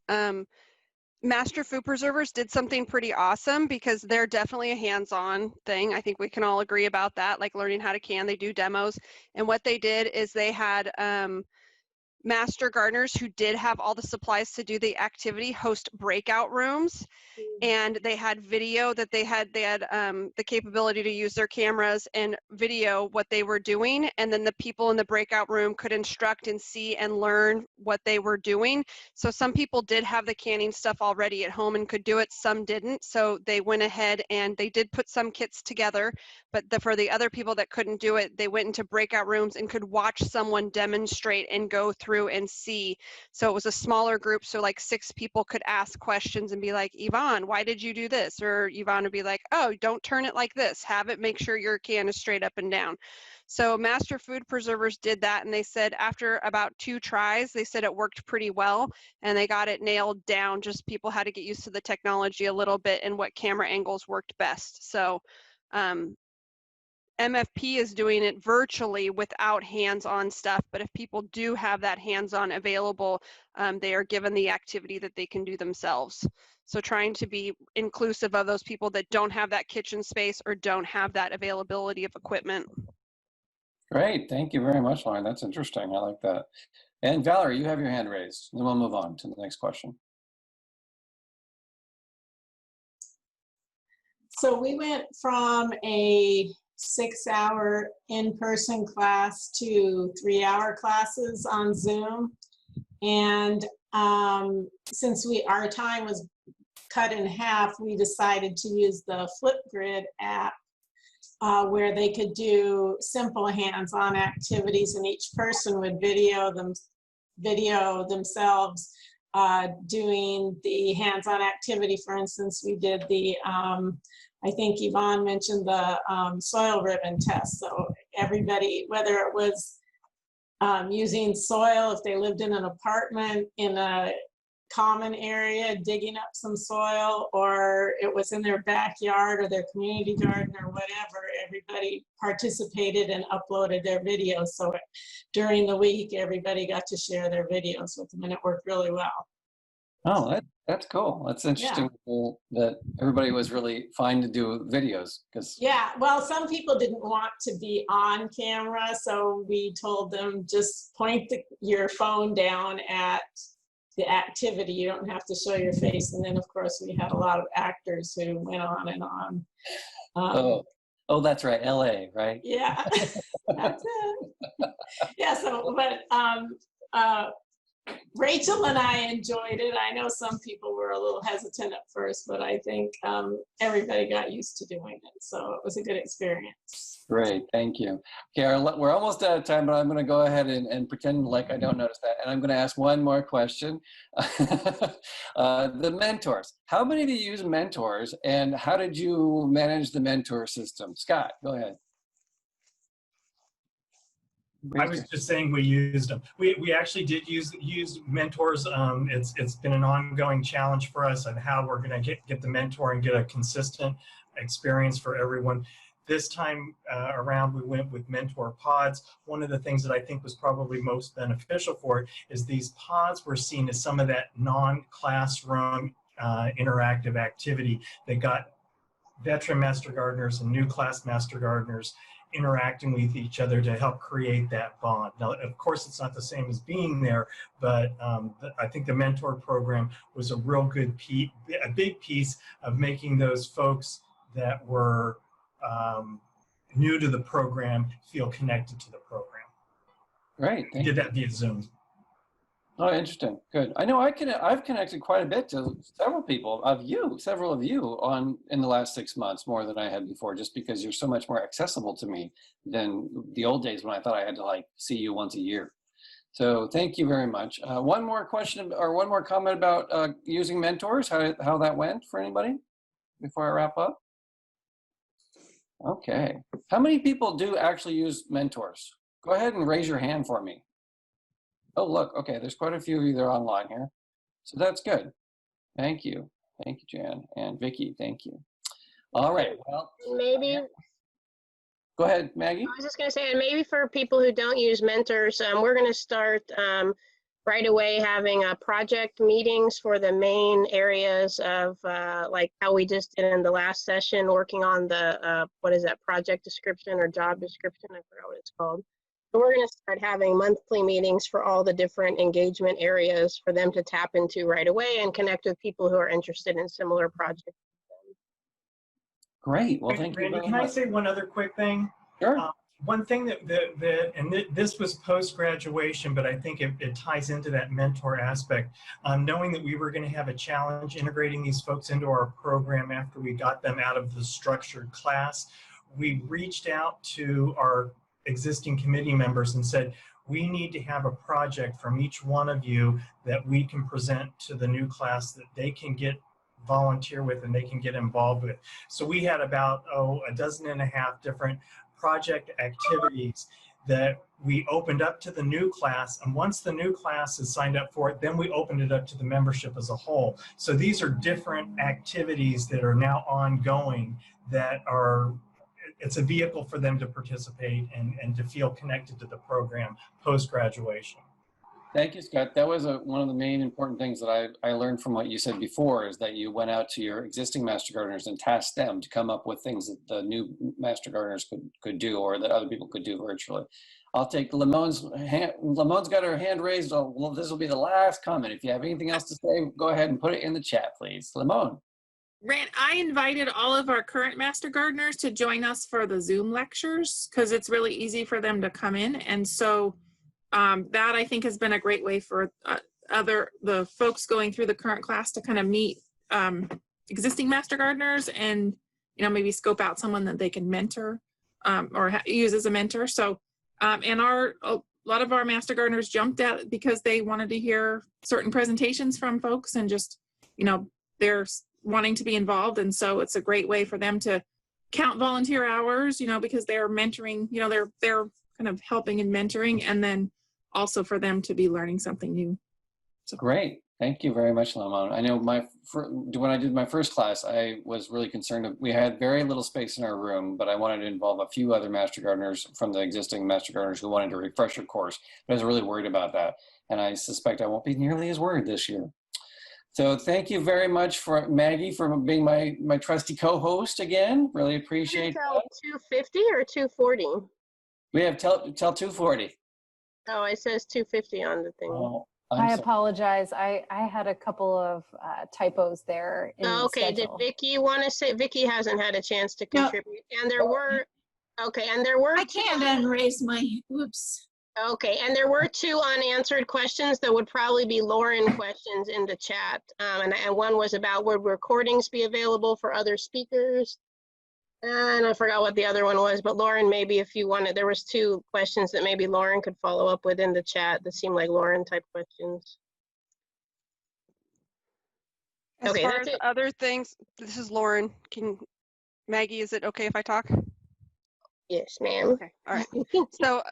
Master Food Preservers did something pretty awesome because they're definitely a hands-on thing. I think we can all agree about that, like learning how to can. They do demos. And what they did is they had master gardeners who did have all the supplies to do the activity host breakout rooms, and they had video that they had the capability to use their cameras and video what they were doing, and then the people in the breakout room could instruct and see and learn what they were doing. So some people did have the canning stuff already at home and could do it, some didn't, so they went ahead and they did put some kits together, but for the other people that couldn't do it, they went into breakout rooms and could watch someone demonstrate and go through and see. So it was a smaller group, so like 6 people could ask questions and be like, Yvonne, why did you do this? Or Yvonne would be like, oh, don't turn it like this, have it make sure your can is straight up and down. So Master Food Preservers did that, and they said after about 2 tries, they said it worked pretty well and they got it nailed down. Just people had to get used to the technology a little bit and what camera angles worked best. So MFP is doing it virtually without hands-on stuff, but if people do have that hands-on available, they are given the activity that they can do themselves. So trying to be inclusive of those people that don't have that kitchen space or don't have that availability of equipment. Great, thank you very much, Lauren. That's interesting, I like that. And Valerie, you have your hand raised, and then we'll move on to the next question. So we went from a 6-hour in-person class to 3-hour classes on Zoom. And since our time was cut in half, we decided to use the Flipgrid app where they could do simple hands-on activities, and each person would video themselves doing the hands-on activity. For instance, we did the, I think Yvonne mentioned the soil ribbon test. So everybody, whether it was using soil, if they lived in an apartment in a common area, digging up some soil, or it was in their backyard or their community garden or whatever, everybody participated and uploaded their videos. So during the week, everybody got to share their videos with them, and it worked really well. Oh, that's cool. That's interesting that everybody was really fine to do videos. Yeah, well, some people didn't want to be on camera, so we told them just point your phone down at the activity. You don't have to show your face. And then, of course, we had a lot of actors who went on and on. Oh, that's right, LA, right? Yeah, that's it. Yeah, so, but Rachel and I enjoyed it. I know some people were a little hesitant at first, but I think everybody got used to doing it. So it was a good experience. Great, thank you. Okay, we're almost out of time, but I'm going to go ahead and pretend like I don't notice that. And I'm going to ask one more question. The mentors. How many of you use mentors, and how did you manage the mentor system? Scott, go ahead. I was just saying we used them. We actually did use mentors. It's been an ongoing challenge for us on how we're going to get the mentor and get a consistent experience for everyone. This time around, we went with mentor pods. One of the things that I think was probably most beneficial for it is these pods were seen as some of that non-classroom interactive activity that got veteran master gardeners and new class master gardeners interacting with each other to help create that bond. Now, of course, it's not the same as being there, but I think the mentor program was a real good a big piece of making those folks that were new to the program feel connected to the program. Great. We did that via Zoom. Oh, interesting. Good. I know I've connected quite a bit to several of you in the last 6 months, more than I had before, just because you're so much more accessible to me than the old days when I thought I had to see you once a year. So thank you very much. One more question or one more comment about using mentors, how that went for anybody before I wrap up? Okay. How many people do actually use mentors? Go ahead and raise your hand for me. Oh, look, okay, there's quite a few of you that are online here. So that's good. Thank you. Thank you, Jan. And Vicki, thank you. All right, well. Maybe. Go ahead, Maggie. I was just going to say, and maybe for people who don't use mentors, we're going to start right away having project meetings for the main areas of like how we just did in the last session, working on the, what is that, project description or job description? I forgot what it's called. So we're going to start having monthly meetings for all the different engagement areas for them to tap into right away and connect with people who are interested in similar projects. Great. Well, thank you. Randy, can I say one other quick thing? Sure. One thing this was post-graduation, but I think it ties into that mentor aspect. Knowing that we were going to have a challenge integrating these folks into our program after we got them out of the structured class, we reached out to our existing committee members and said, we need to have a project from each one of you that we can present to the new class that they can volunteer with and they can get involved with. So we had about, 12 different project activities that we opened up to the new class. And once the new class is signed up for it, then we opened it up to the membership as a whole. So these are different activities that are now ongoing that are, it's a vehicle for them to participate and to feel connected to the program post-graduation. Thank you, Scott. That was one of the main important things that I learned from what you said before, is that you went out to your existing master gardeners and tasked them to come up with things that the new master gardeners could do, or that other people could do virtually. I'll take Lamone's hand. Lamone's got her hand raised. Well, this will be the last comment. If you have anything else to say, go ahead and put it in the chat, please. Lamone. Rand, I invited all of our current master gardeners to join us for the Zoom lectures because it's really easy for them to come in. And so that I think has been a great way for the folks going through the current class to kind of meet existing Master Gardeners and, you know, maybe scope out someone that they can mentor or use as a mentor. So, and a lot of our Master Gardeners jumped at because they wanted to hear certain presentations from folks and just, you know, they're wanting to be involved. And so it's a great way for them to count volunteer hours, you know, because they're mentoring, you know, they're kind of helping and mentoring, and then also for them to be learning something new. So. Great. Thank you very much, Lamont. I know when I did my first class, I was really concerned. We had very little space in our room, but I wanted to involve a few other Master Gardeners from the existing Master Gardeners who wanted to refresh their course. But I was really worried about that. And I suspect I won't be nearly as worried this year. So thank you very much for Maggie for being my trusty co-host again. Really appreciate Tell that. 250 or 240? We have tell 240. Oh, it says 250 on the thing. Oh, I apologize. I had a couple of typos there. In the okay, did schedule. Vicky want to say? Vicky hasn't had a chance to contribute. And there were, okay, and there were. I can't unraise my, oops. Okay, and there were 2 unanswered questions that would probably be Lauren questions in the chat. And one was about would recordings be available for other speakers? And I forgot what the other one was, but Lauren, maybe if you wanted, there was 2 questions that maybe Lauren could follow up with in the chat that seemed like Lauren type questions. As Okay, far that's as it. other things, this is Lauren. Maggie, is it okay if I talk? Yes, ma'am. Okay, all right. So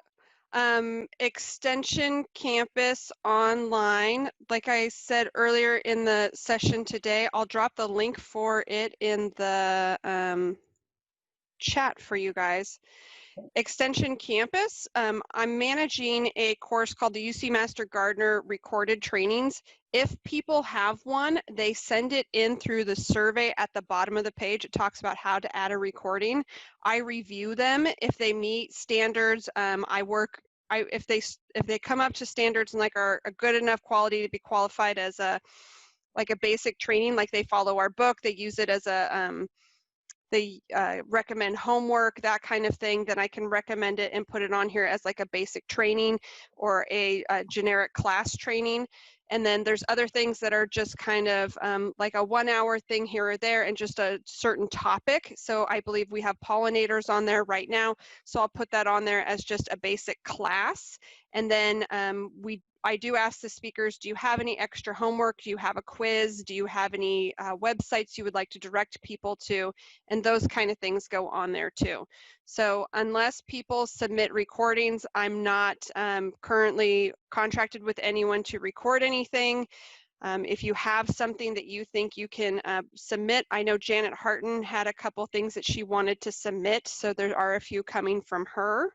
Extension Campus online, like I said earlier in the session today, I'll drop the link for it in the chat for you guys. Extension Campus, I'm managing a course called the UC Master Gardener Recorded Trainings. If people have one, they send it in through the survey at the bottom of the page. It talks about how to add a recording. I review them. If they meet standards, if they come up to standards and like are a good enough quality to be qualified as a basic training, like they follow our book, they use it as a they recommend homework, that kind of thing, then I can recommend it and put it on here as like a basic training or a generic class training. And then there's other things that are just kind of like a 1-hour thing here or there and just a certain topic. So I believe we have pollinators on there right now. So I'll put that on there as just a basic class. And then I do ask the speakers, do you have any extra homework? Do you have a quiz? Do you have any websites you would like to direct people to? And those kind of things go on there too. So unless people submit recordings, I'm not currently contracted with anyone to record anything. If you have something that you think you can submit, I know Janet Hartin had a couple things that she wanted to submit, so there are a few coming from her.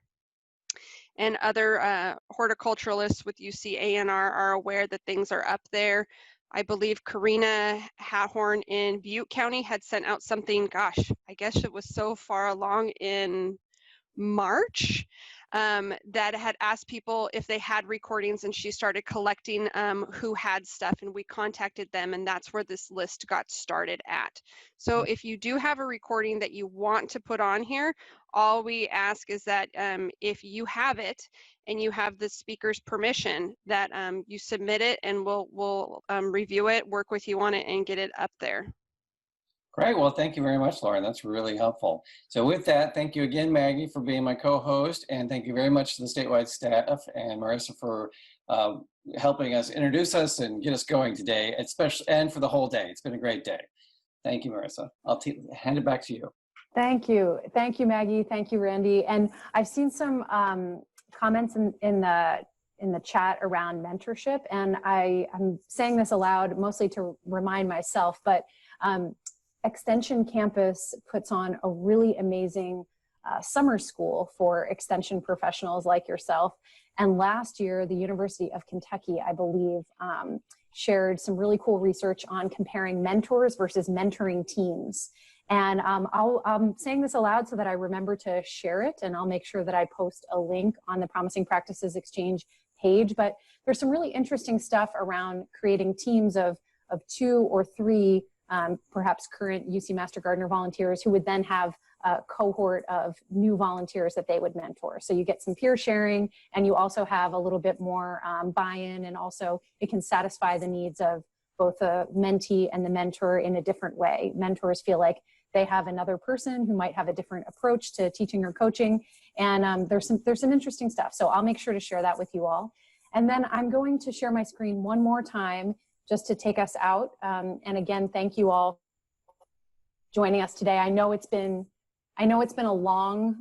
And other horticulturalists with UCANR are aware that things are up there. I believe Karina Hathorn in Butte County had sent out something, gosh, I guess it was so far along in March, that had asked people if they had recordings, and she started collecting who had stuff, and we contacted them, and that's where this list got started at. So if you do have a recording that you want to put on here, all we ask is that if you have it and you have the speaker's permission, that you submit it, and we'll review it, work with you on it, and get it up there. Great. Well, thank you very much, Lauren. That's really helpful. So with that, thank you again, Maggie, for being my co-host, and thank you very much to the statewide staff and Marissa for helping us introduce us and get us going today, especially and for the whole day. It's been a great day. Thank you, Marissa. I'll hand it back to you. Thank you. Thank you, Maggie. Thank you, Randy. And I've seen some comments in the chat around mentorship, and I'm saying this aloud mostly to remind myself, but Extension Campus puts on a really amazing summer school for extension professionals like yourself. And last year, the University of Kentucky, I believe, shared some really cool research on comparing mentors versus mentoring teams. And I'm saying this aloud so that I remember to share it, and I'll make sure that I post a link on the Promising Practices Exchange page. But there's some really interesting stuff around creating teams of 2 or 3 perhaps current UC Master Gardener volunteers who would then have a cohort of new volunteers that they would mentor. So you get some peer sharing, and you also have a little bit more buy-in, and also it can satisfy the needs of both the mentee and the mentor in a different way. Mentors feel like they have another person who might have a different approach to teaching or coaching. And there's some interesting stuff. So I'll make sure to share that with you all. And then I'm going to share my screen one more time just to take us out. And again, thank you all for joining us today. I know it's been a long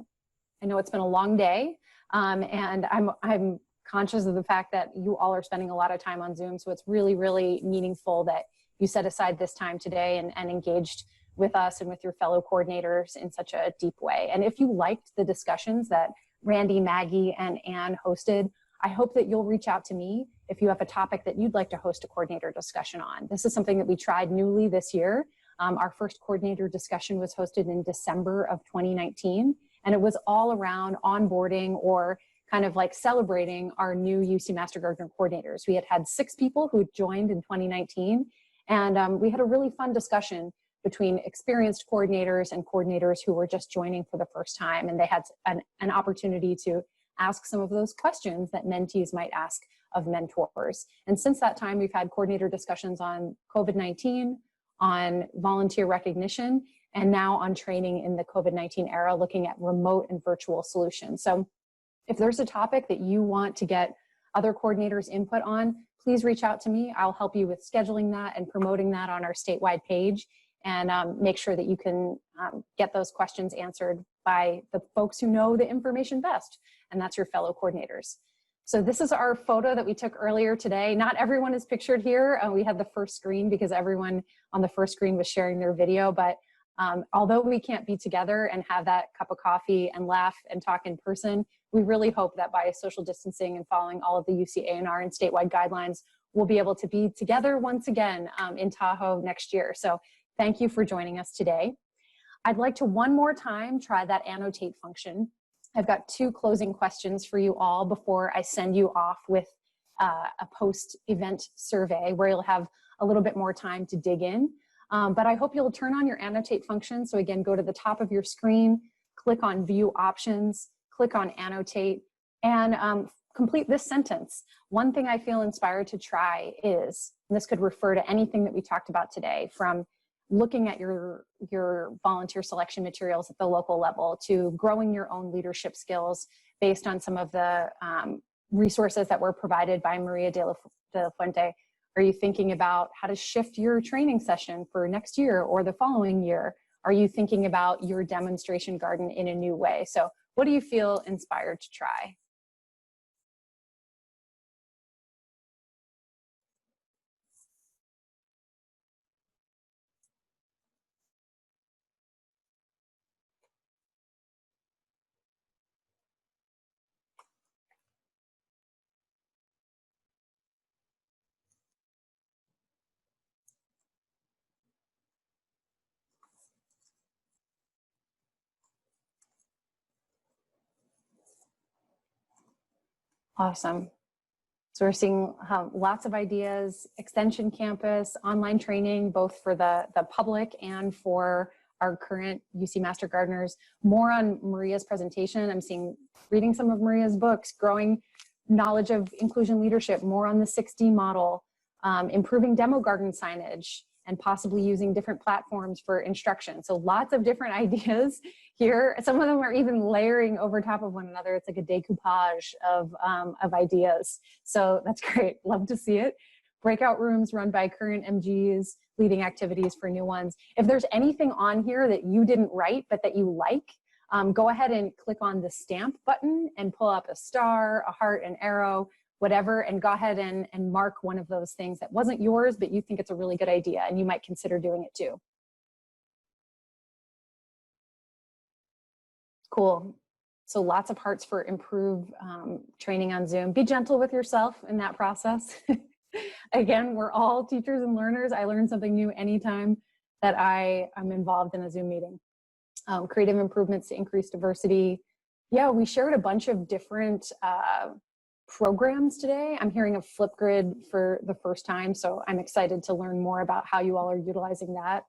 day. And I'm conscious of the fact that you all are spending a lot of time on Zoom. So it's really, really meaningful that you set aside this time today and engaged with us and with your fellow coordinators in such a deep way. And if you liked the discussions that Randy, Maggie, and Ann hosted, I hope that you'll reach out to me if you have a topic that you'd like to host a coordinator discussion on. This is something that we tried newly this year. Our first coordinator discussion was hosted in December of 2019, and it was all around onboarding or kind of like celebrating our new UC Master Gardener coordinators. We had 6 people who joined in 2019, and we had a really fun discussion between experienced coordinators and coordinators who were just joining for the first time, and they had an opportunity to ask some of those questions that mentees might ask of mentors. And since that time, we've had coordinator discussions on COVID-19, on volunteer recognition, and now on training in the COVID-19 era, looking at remote and virtual solutions. So if there's a topic that you want to get other coordinators' input on, please reach out to me. I'll help you with scheduling that and promoting that on our statewide page, and make sure that you can get those questions answered by the folks who know the information best, and that's your fellow coordinators. So this is our photo that we took earlier today. Not everyone is pictured here. We had the first screen because everyone on the first screen was sharing their video, but although we can't be together and have that cup of coffee and laugh and talk in person, we really hope that by social distancing and following all of the UCANR and statewide guidelines, we'll be able to be together once again in Tahoe next year. So thank you for joining us today. I'd like to one more time try that annotate function. I've got 2 closing questions for you all before I send you off with a post-event survey where you'll have a little bit more time to dig in. But I hope you'll turn on your annotate function. So again, go to the top of your screen, click on view options, click on annotate, and complete this sentence. One thing I feel inspired to try is, and this could refer to anything that we talked about today, from looking at your volunteer selection materials at the local level to growing your own leadership skills based on some of the resources that were provided by Maria de la Fuente. Are you thinking about how to shift your training session for next year or the following year? Are you thinking about your demonstration garden in a new way? So what do you feel inspired to try? Awesome. So we're seeing lots of ideas, extension campus, online training, both for the public and for our current UC Master Gardeners. More on Maria's presentation. I'm reading some of Maria's books, growing knowledge of inclusion leadership, more on the 6D model, improving demo garden signage, and possibly using different platforms for instruction. So lots of different ideas here. Some of them are even layering over top of one another. It's like a decoupage of ideas. So that's great, love to see it. Breakout rooms run by current MGs, leading activities for new ones. If there's anything on here that you didn't write, but that you like, go ahead and click on the stamp button and pull up a star, a heart, an arrow, whatever, and go ahead and mark one of those things that wasn't yours, but you think it's a really good idea and you might consider doing it too. Cool. So lots of hearts for improved training on Zoom. Be gentle with yourself in that process. Again, we're all teachers and learners. I learn something new anytime that I am involved in a Zoom meeting. Creative improvements to increase diversity. Yeah, we shared a bunch of different programs today. I'm hearing of Flipgrid for the first time, so I'm excited to learn more about how you all are utilizing that.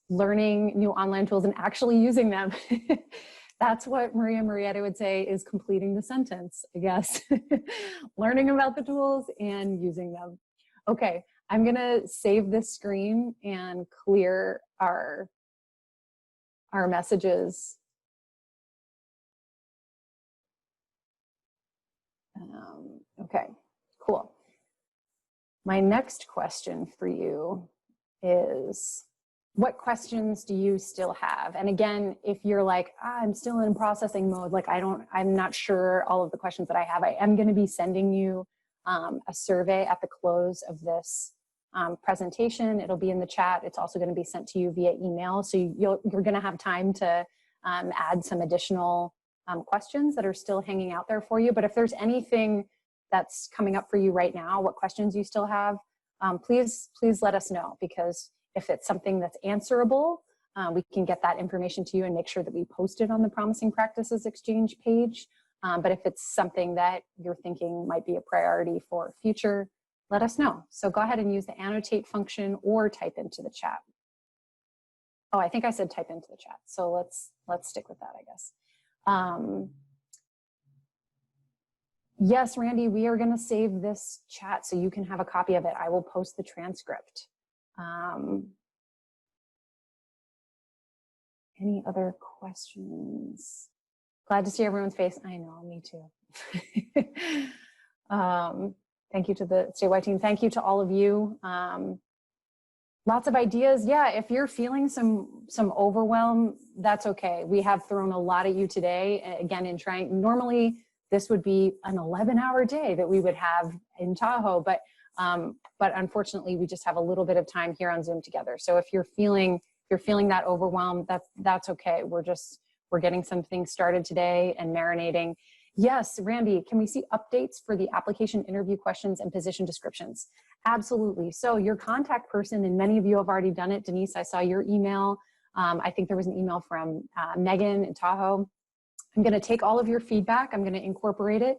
Learning new online tools and actually using them. That's what Maria Marietta would say is completing the sentence, I guess. Learning about the tools and using them. Okay, I'm gonna save this screen and clear our messages. Okay, cool. My next question for you is, what questions do you still have? And again, if you're like, I'm still in processing mode, like I'm not sure all of the questions that I have, I am gonna be sending you a survey at the close of this presentation. It'll be in the chat. It's also gonna be sent to you via email. So you're gonna have time to add some additional questions that are still hanging out there for you. But if there's anything that's coming up for you right now, what questions you still have, please let us know, because if it's something that's answerable, we can get that information to you and make sure that we post it on the Promising Practices Exchange page. But if it's something that you're thinking might be a priority for future, let us know. So go ahead and use the annotate function or type into the chat. Oh, I think I said type into the chat. So let's stick with that, I guess. Yes, Randy, we are going to save this chat so you can have a copy of it. I will post the transcript. Any other questions? Glad to see everyone's face. I know, me too. Thank you to the statewide team. Thank you to all of you. Lots of ideas. Yeah, if you're feeling some overwhelm, that's okay. We have thrown a lot at you today. Again, in trying, normally this would be an 11-hour day that we would have in Tahoe, but unfortunately we just have a little bit of time here on Zoom together. So if you're feeling that overwhelm, that's okay. We're getting some things started today and marinating. Yes, Randy, can we see updates for the application interview questions and position descriptions? Absolutely. So your contact person, and many of you have already done it. Denise, I saw your email. I think there was an email from Megan in Tahoe. I'm going to take all of your feedback. I'm going to incorporate it.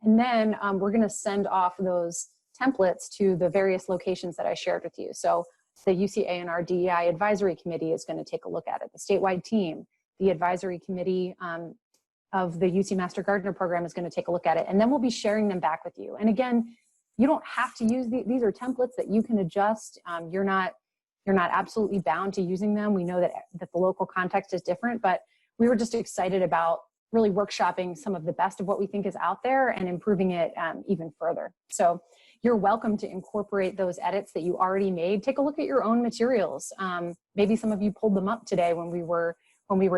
And then we're going to send off those templates to the various locations that I shared with you. So the UCANR DEI Advisory Committee is going to take a look at it. The statewide team, the advisory committee of the UC Master Gardener program is going to take a look at it. And then we'll be sharing them back with you. And again, you don't have to use these are templates that you can adjust. You're not absolutely bound to using them. We know that the local context is different, but we were just excited about really workshopping some of the best of what we think is out there and improving it even further. So you're welcome to incorporate those edits that you already made. Take a look at your own materials. Maybe some of you pulled them up today when we were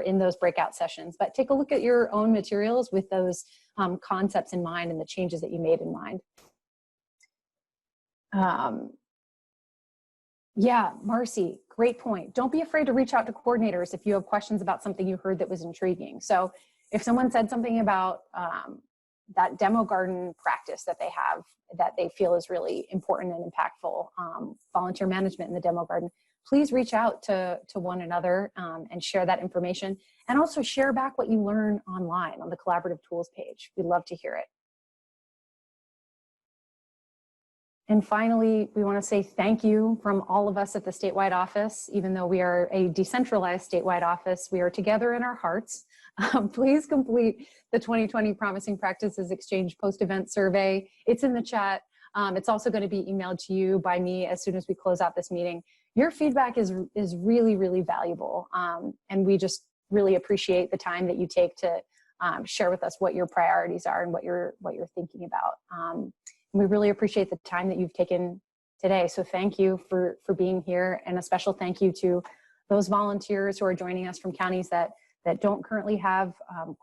in those breakout sessions, but take a look at your own materials with those concepts in mind and the changes that you made in mind. Yeah, Marcy, great point. Don't be afraid to reach out to coordinators if you have questions about something you heard that was intriguing. So if someone said something about that demo garden practice that they have that they feel is really important and impactful, volunteer management in the demo garden, please reach out to one another and share that information, and also share back what you learn online on the collaborative tools page. We'd love to hear it. And finally, we want to say thank you from all of us at the statewide office. Even though we are a decentralized statewide office, we are together in our hearts. Please complete the 2020 Promising Practices Exchange post-event survey. It's in the chat. It's also going to be emailed to you by me as soon as we close out this meeting. Your feedback is really, really valuable. And we just really appreciate the time that you take to share with us what your priorities are and what you're thinking about. We really appreciate the time that you've taken today. So thank you for being here, and a special thank you to those volunteers who are joining us from counties that don't currently have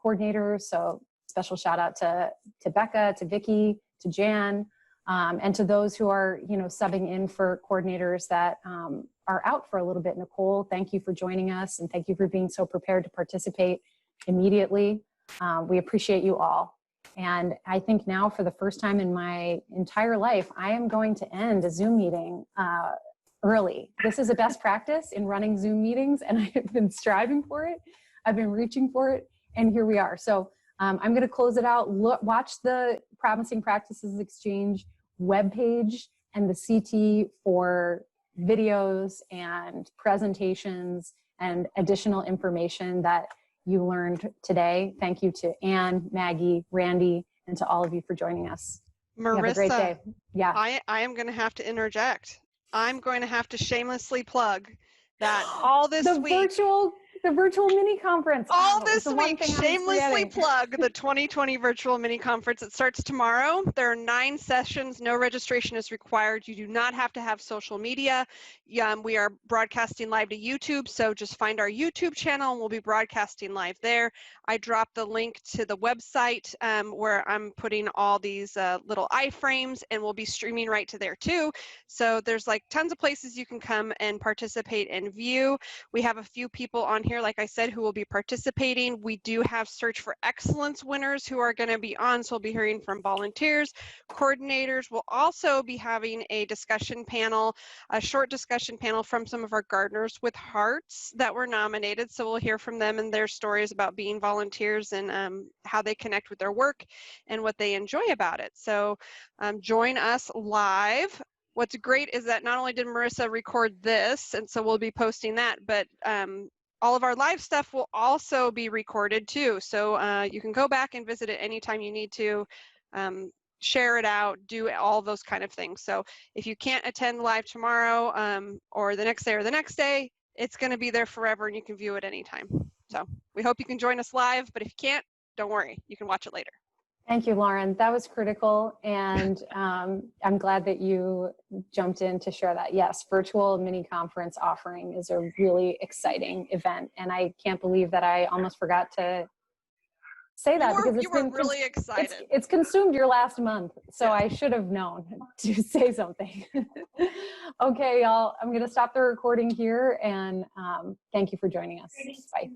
coordinators. So special shout out to Becca, to Vicky, to Jan, and to those who are subbing in for coordinators that are out for a little bit. Nicole, thank you for joining us, and thank you for being so prepared to participate immediately. We appreciate you all. And I think now, for the first time in my entire life, I am going to end a Zoom meeting early. This is a best practice in running Zoom meetings, and I have been striving for it. I've been reaching for it, and here we are. So I'm going to close it out. Watch the Promising Practices Exchange webpage and the CT for videos and presentations and additional information that you learned today. Thank you to Anne, Maggie, Randy, and to all of you for joining us. Marissa, have a great day. Yeah. I am going to have to interject. I'm going to have to shamelessly plug that all this week. The virtual mini conference. All Oh, this the one week, thing I was shamelessly forgetting. plug the 2020 virtual mini conference. It starts tomorrow. There are 9 sessions. No registration is required. You do not have to have social media. We are broadcasting live to YouTube, so just find our YouTube channel and we'll be broadcasting live there. I dropped the link to the website where I'm putting all these little iframes, and we'll be streaming right to there too. So there's like tons of places you can come and participate and view. We have a few people on here, like I said, who will be participating. We do have Search for Excellence winners who are going to be on, so we'll be hearing from volunteers, coordinators. We'll also be having a discussion panel, a short discussion panel from some of our gardeners with hearts that were nominated. So we'll hear from them and their stories about being volunteers and how they connect with their work and what they enjoy about it. So join us live. What's great is that not only did Marissa record this, and so we'll be posting that, but all of our live stuff will also be recorded too. So you can go back and visit it anytime you need to, share it out, do all those kind of things. So if you can't attend live tomorrow or the next day, it's going to be there forever and you can view it anytime. So we hope you can join us live, but if you can't, don't worry, you can watch it later. Thank you, Lauren. That was critical, and I'm glad that you jumped in to share that. Yes, virtual mini conference offering is a really exciting event, and I can't believe that I almost forgot to say that because you were really excited. It's consumed your last month, so I should have known to say something. Okay, y'all, I'm going to stop the recording here, and thank you for joining us. Bye.